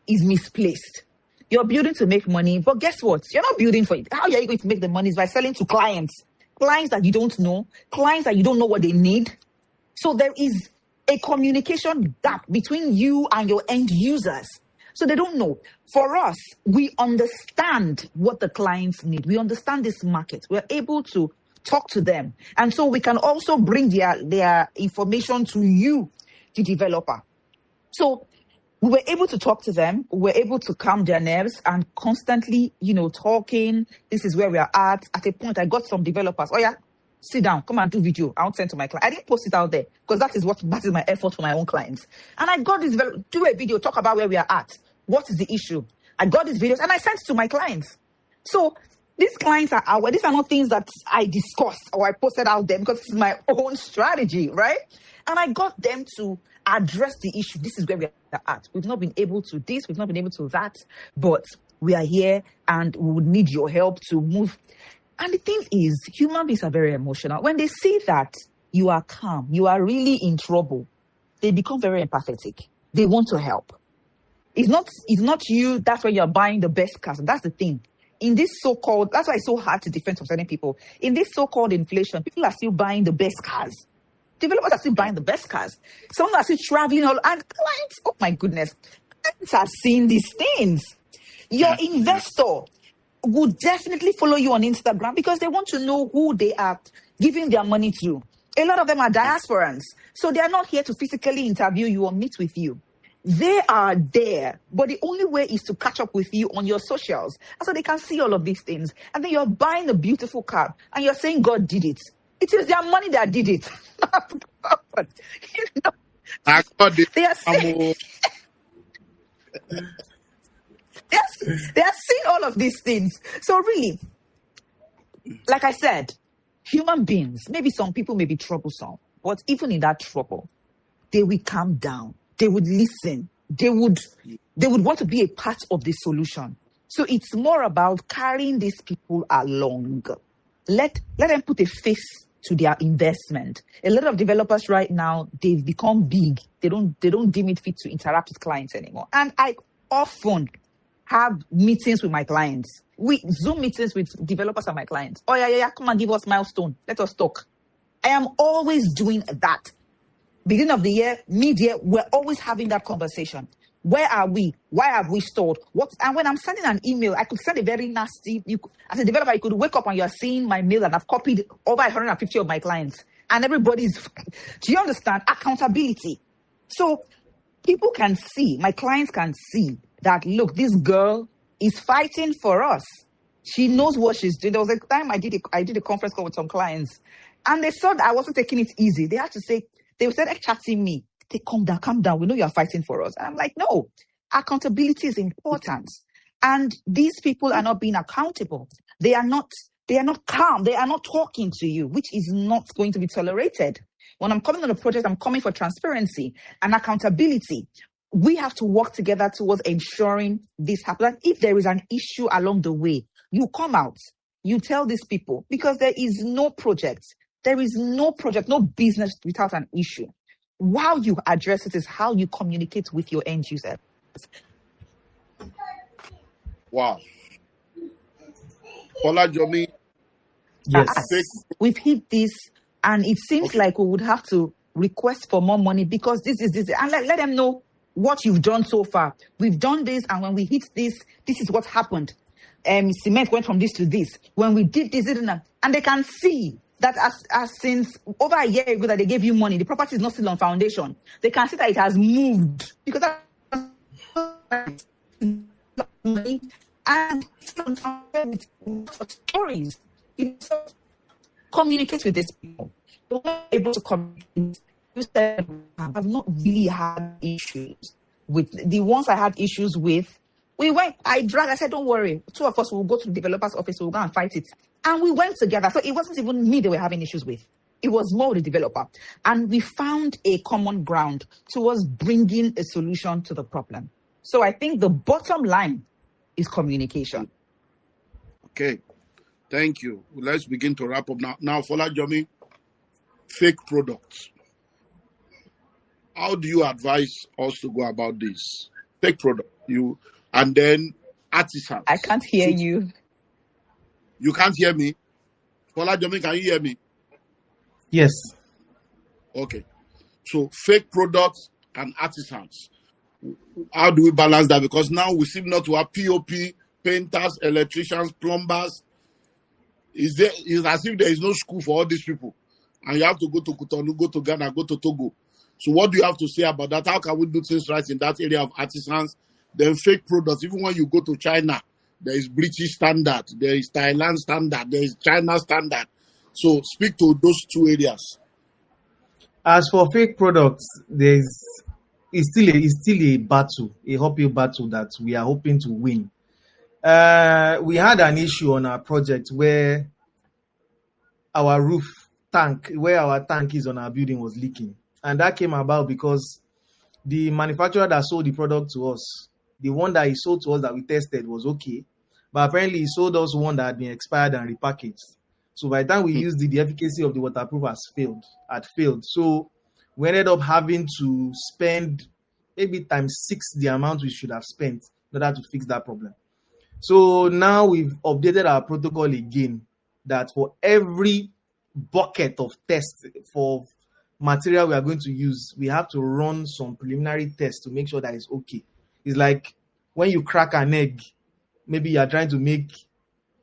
is misplaced. You're building to make money, but guess what? You're not building for it. How are you going to make the money is by selling to clients that you don't know, clients that you don't know what they need. So there is a communication gap between you and your end users. So they don't know. For us, we understand what the clients need. We understand this market. We're able to talk to them. And so we can also bring their information to you, the developer. So we were able to talk to them. We were able to calm their nerves and constantly, talking. This is where we are at. At a point, I got some developers. Oh, yeah, sit down, come and do video. I won't send to my client. I didn't post it out there because that is my effort for my own clients. And I got this, do a video, talk about where we are at. What is the issue? I got these videos and I sent it to my clients. So these clients are aware. These are not things that I discussed or I posted out there because this is my own strategy, right? And I got them to address the issue. This is where we are at. We've not been able to this. We've not been able to that. But we are here and we would need your help to move. And the thing is, human beings are very emotional. When they see that you are calm, you are really in trouble, they become very empathetic. They want to help. It's not you, that's why you're buying the best cars. That's the thing. In this so-called, that's why it's so hard to defend from certain people. In this so-called inflation, people are still buying the best cars. Developers are still buying the best cars. Some are still traveling and clients, oh my goodness, clients are seeing these things. Your investor would definitely follow you on Instagram because they want to know who they are giving their money to. A lot of them are diasporans. So they are not here to physically interview you or meet with you. They are there, but the only way is to catch up with you on your socials. So they can see all of these things. And then you're buying a beautiful car and you're saying God did it. It is their money that did it. I got it. They are saying, they are seeing all of these things. So really, like I said, human beings, maybe some people may be troublesome, but even in that trouble, they will calm down. They would listen. They would want to be a part of the solution. So it's more about carrying these people along. Let them put a face to their investment. A lot of developers right now, they've become big. They don't deem it fit to interact with clients anymore. And I often have meetings with my clients. We Zoom meetings with developers and my clients. Oh yeah, come and give us milestone. Let us talk. I am always doing that. Beginning of the year, mid-year, we're always having that conversation. Where are we? Why have we stalled? And when I'm sending an email, I could send a very nasty, as a developer, you could wake up and you're seeing my mail and I've copied over 150 of my clients. And everybody's, do you understand? Accountability. So people can see, my clients can see that, look, this girl is fighting for us. She knows what she's doing. There was a time I did a conference call with some clients, and they saw that I wasn't taking it easy. They had to say, they started chatting me. They calm down. We know you're fighting for us. And I'm like, no, accountability is important. And these people are not being accountable. They are not calm. They are not talking to you, which is not going to be tolerated. When I'm coming on a project, I'm coming for transparency and accountability. We have to work together towards ensuring this happens. If there is an issue along the way, you come out, you tell these people, because there is no project, no business without an issue. How you address it is how you communicate with your end user. Wow. Olajomi, Yes. We've hit this, and it seems like we would have to request for more money because this. And let them know what you've done so far. We've done this, and when we hit this is what happened. Cement went from this to this. When we did this, and they can see that as since over a year ago that they gave you money, the property is not still on foundation. They can see that it has moved because that's money and stories. Communicate with these people. You're not able to communicate. You said I've not really had issues with the ones I had issues with. I said, don't worry. Two of us will go to the developer's office. We'll go and fight it. And we went together. So it wasn't even me they were having issues with. It was more the developer. And we found a common ground towards bringing a solution to the problem. So I think the bottom line is communication. Okay. Thank you. Let's begin to wrap up now. Now, Olajomi, fake products. How do you advise us to go about this? Fake product. And then artisans. I can't hear you. You can't hear me? Olajomi, can you hear me? Yes. Okay. So fake products and artisans. How do we balance that? Because now we seem not to have POP, painters, electricians, plumbers. It's as if there is no school for all these people. And you have to go to Cotonou, go to Ghana, go to Togo. So what do you have to say about that? How can we do things right in that area of artisans? Then fake products. Even when you go to China, there is British standard, there is Thailand standard, there is China standard. So speak to those two areas. As for fake products, it's still a battle, a uphill battle that we are hoping to win. We had an issue on our project where our tank is on our building was leaking. And that came about because the manufacturer that sold the product to us, the one that he sold to us that we tested was okay. But apparently he sold us one that had been expired and repackaged. So by the time we used it, the efficacy of the waterproof had failed. So we ended up having to spend maybe times 6 the amount we should have spent in order to fix that problem. So now we've updated our protocol again that for every bucket of tests for material we are going to use, we have to run some preliminary tests to make sure that it's okay. It's like when you crack an egg, maybe you're trying to make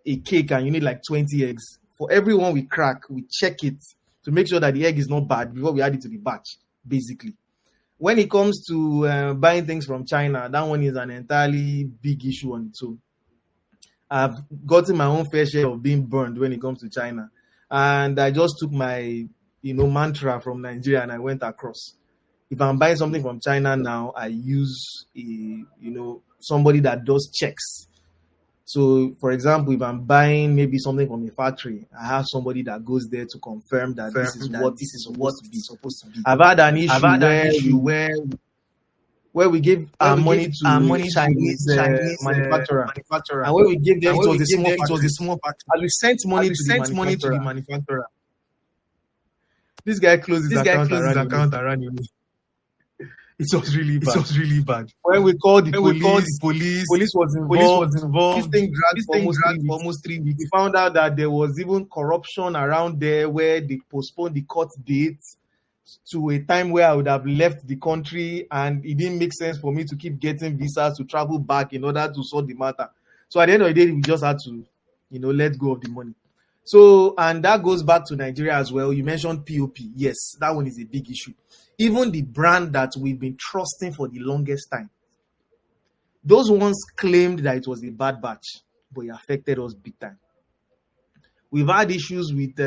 a cake and you need like 20 eggs. For every one we crack, we check it to make sure that the egg is not bad before we add it to the batch, basically. When it comes to buying things from China, that one is an entirely big issue on its own. I've gotten my own fair share of being burned when it comes to China. And I just took my, mantra from Nigeria and I went across. If I'm buying something from China now, I use somebody that does checks. So, for example, if I'm buying maybe something from a factory, I have somebody that goes there to confirm that this is what it's supposed to be. I've had an issue where we give our money to Chinese manufacturer. And when we give them, it was a small factory. And we sent money to the manufacturer. This guy closed his account and ran away. It was really bad. When we called the police was involved. This thing dragged for almost 3 weeks. We found out that there was even corruption around there where they postponed the court date to a time where I would have left the country, and it didn't make sense for me to keep getting visas to travel back in order to sort the matter. So at the end of the day, we just had to, let go of the money. So, and that goes back to Nigeria as well. You mentioned POP. Yes, that one is a big issue. Even the brand that we've been trusting for the longest time, those ones claimed that it was a bad batch. but it affected us big time. We've had issues with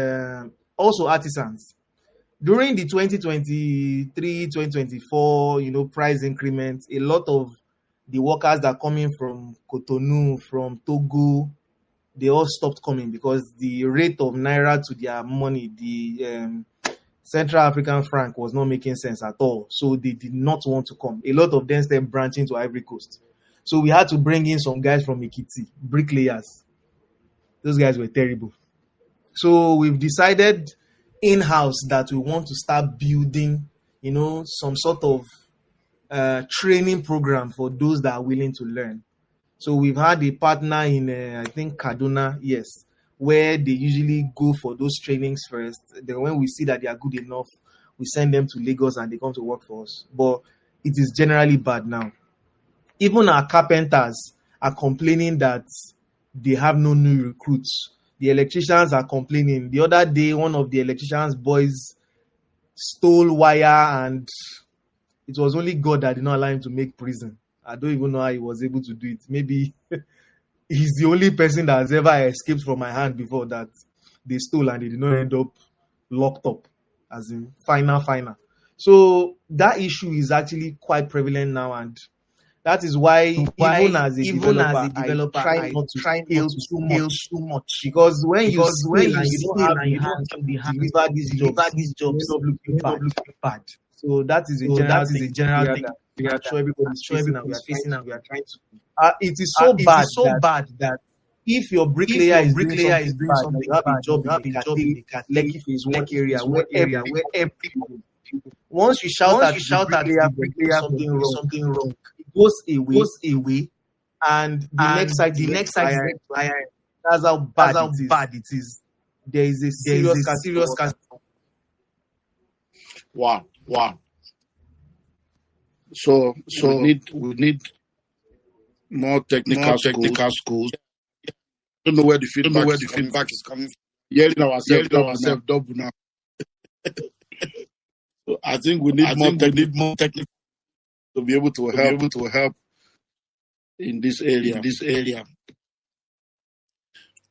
also artisans. During the 2023-2024, price increments, a lot of the workers that are coming from Cotonou, from Togo, they all stopped coming because the rate of Naira to their money, the Central African franc, was not making sense at all. So they did not want to come. A lot of them started branching to Ivory Coast. So we had to bring in some guys from Ekiti, bricklayers. Those guys were terrible. So we've decided in-house that we want to start building, some sort of training program for those that are willing to learn. So we've had a partner in, I think, Kaduna, yes, where they usually go for those trainings first. Then when we see that they are good enough, we send them to Lagos and they come to work for us. But it is generally bad now. Even our carpenters are complaining that they have no new recruits. The electricians are complaining. The other day, one of the electricians' boys stole wire, and it was only God that did not allow him to make prison. I don't even know how he was able to do it. Maybe he's the only person that has ever escaped from my hand before that they stole and they did not end up locked up, as in final. So that issue is actually quite prevalent now, and that is why even as a developer, I try not to scale too much, because when you don't have the hands to deliver this job, you end up looking bad. So that is a general thing. We are sure everybody's facing, and we are trying to. It is so bad that if your bricklayer is doing something, you have a job in the Lekki Phase 1 area where everyone. Once you shout at the bricklayer something wrong, it goes away, and the next site that's how bad it is. There is a serious customer. Wow. So we need more technical schools. I don't know where the feedback is coming from. Yelling ourselves double now. So I think we need more technical to be able to help in this area.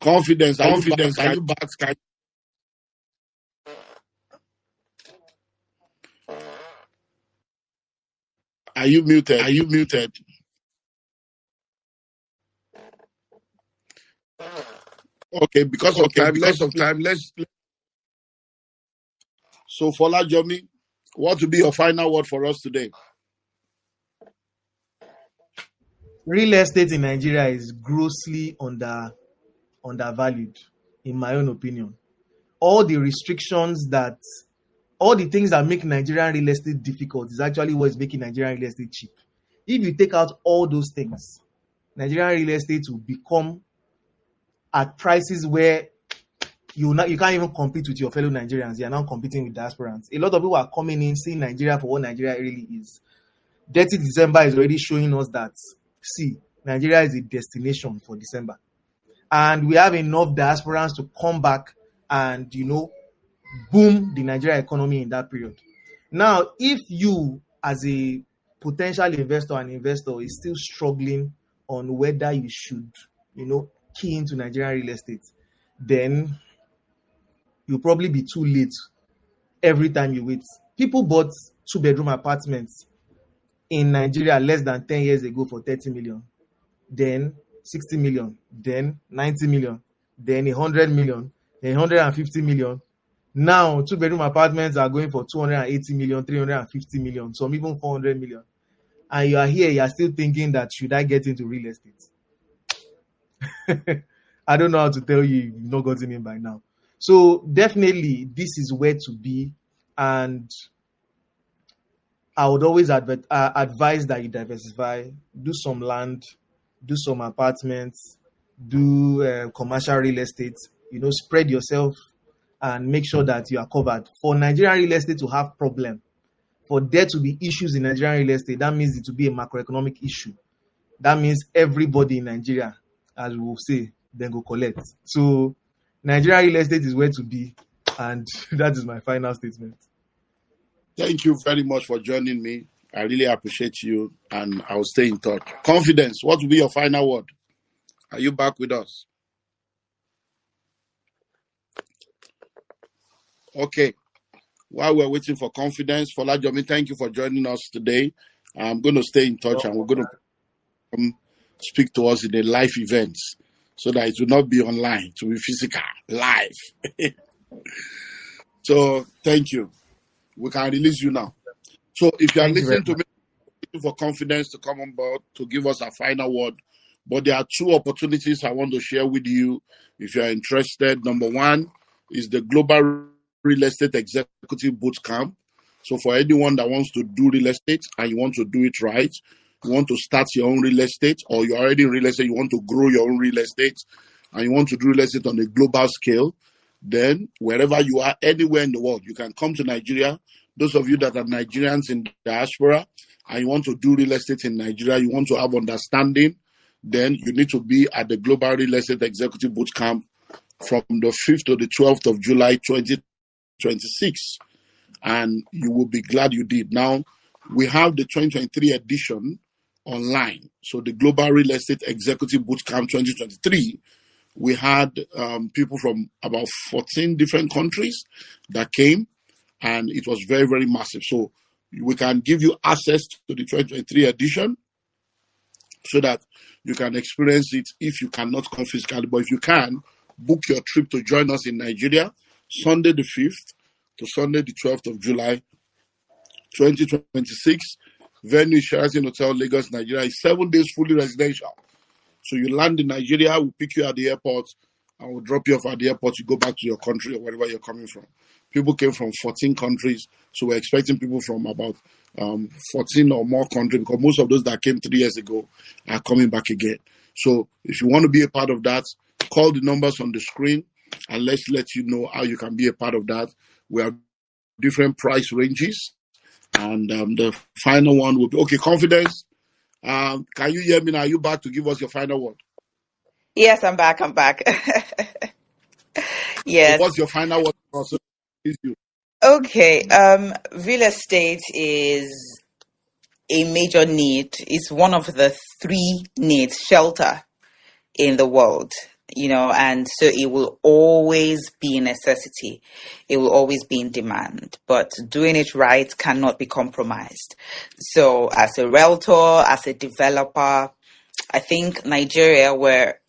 Confidence. Are you back? Are you muted? Okay, because of time, let's. So, Fola Jomi, what will be your final word for us today? Real estate in Nigeria is grossly undervalued, in my own opinion. All the things that make Nigerian real estate difficult is actually what is making Nigerian real estate cheap. If you take out all those things, Nigerian real estate will become at prices where you can't even compete with your fellow Nigerians. You are now competing with diasporans. A lot of people are coming in, seeing Nigeria for what Nigeria really is. Dirty December is already showing us that, see, Nigeria is a destination for December. And we have enough diasporans to come back and, boom the Nigeria economy in that period. Now, if you, as a potential investor is still struggling on whether you should, key into Nigerian real estate, then you'll probably be too late every time you wait. People bought 2-bedroom apartments in Nigeria less than 10 years ago for 30 million, then 60 million, then 90 million, then 100 million, then 150 million. Now, 2-bedroom apartments are going for 280 million, 350 million, some even 400 million. And you are here, you are still thinking that should I get into real estate? I don't know how to tell you if you've not gotten in by now. So definitely, this is where to be. And I would always advise that you diversify, do some land, do some apartments, do commercial real estate, spread yourself and make sure that you are covered. For Nigerian real estate to have problem, for there to be issues in Nigerian real estate, that means it to be a macroeconomic issue. That means everybody in Nigeria, as we will say, then go collect. So Nigerian real estate is where to be, and that is my final statement. Thank you very much for joining me. I really appreciate you, and I'll stay in touch. Confidence, what will be your final word Are you back with us? Okay. While we're waiting for Confidence, Folajomi, thank you for joining us today. I'm going to stay in touch and we're going to speak to us in a live event so that it will not be online, to be physical, live. So thank you. We can release you now. So if you are listening to me, for Confidence to come on board to give us a final word. But there are two opportunities I want to share with you if you are interested. Number one is the Global Real Estate Executive Bootcamp. So for anyone that wants to do real estate and you want to do it right, you want to start your own real estate, or you're already in real estate, you want to grow your own real estate, and you want to do real estate on a global scale, then wherever you are, anywhere in the world, you can come to Nigeria. Those of you that are Nigerians in diaspora and you want to do real estate in Nigeria, you want to have understanding, then you need to be at the Global Real Estate Executive Bootcamp from the 5th to the 12th of July 2026. And you will be glad you did. Now, we have the 2023 edition online. So the Global Real Estate Executive Bootcamp 2023, we had people from about 14 different countries that came, and it was very, very massive. So we can give you access to the 2023 edition so that you can experience it if you cannot come physically. But if you can, book your trip to join us in Nigeria, Sunday the 5th to Sunday the 12th of July, 2026. Venue Sheraton Hotel, Lagos, Nigeria. It's 7 days fully residential. So you land in Nigeria, we'll pick you at the airport, and we'll drop you off at the airport. You go back to your country or wherever you're coming from. People came from 14 countries, so we're expecting people from about 14 or more countries, because most of those that came 3 years ago are coming back again. So if you want to be a part of that, call the numbers on the screen, and let's let you know how you can be a part of that. We have different price ranges, and the final one will be, okay, Confidence. Can you hear me now? Are you back to give us your final word? Yes, I'm back. Yes. So what's your final word? Also, okay. Real estate is a major need. It's one of the 3 needs, shelter, in the world, and so it will always be a necessity. It will always be in demand, but doing it right cannot be compromised. So as a realtor, as a developer, I think Nigeria,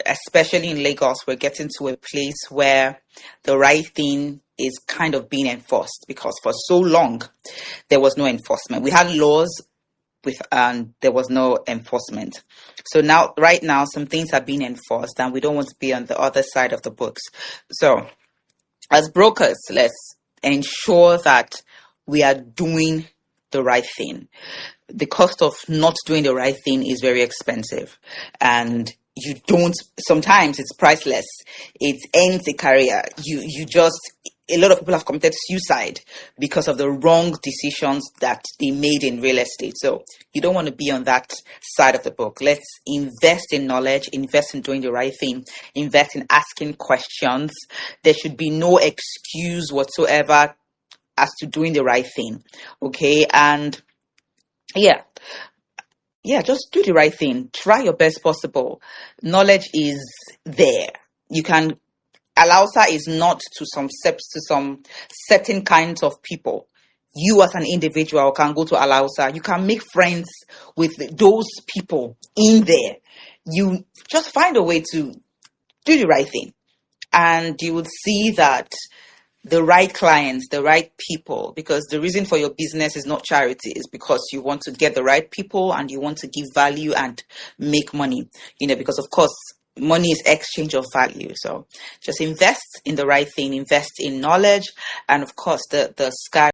especially in Lagos, we're getting to a place where the right thing is kind of being enforced, because for so long there was no enforcement. We had laws and there was no enforcement. So right now, some things are being enforced, and we don't want to be on the other side of the books. So as brokers, let's ensure that we are doing the right thing. The cost of not doing the right thing is very expensive, and sometimes it's priceless. It ends a career. A lot of people have committed suicide because of the wrong decisions that they made in real estate. So you don't want to be on that side of the book. Let's invest in knowledge, invest in doing the right thing, invest in asking questions. There should be no excuse whatsoever as to doing the right thing. Okay. And just do the right thing. Try your best possible. Knowledge is there. You can. Alausa is not to some certain kinds of people. You as an individual can go to Alausa. You can make friends with those people in there. You just find a way to do the right thing, and you will see that the right clients, the right people, because the reason for your business is not charity, is because you want to get the right people and you want to give value and make money, because of course, money is exchange of value. So just invest in the right thing, invest in knowledge, and of course the sky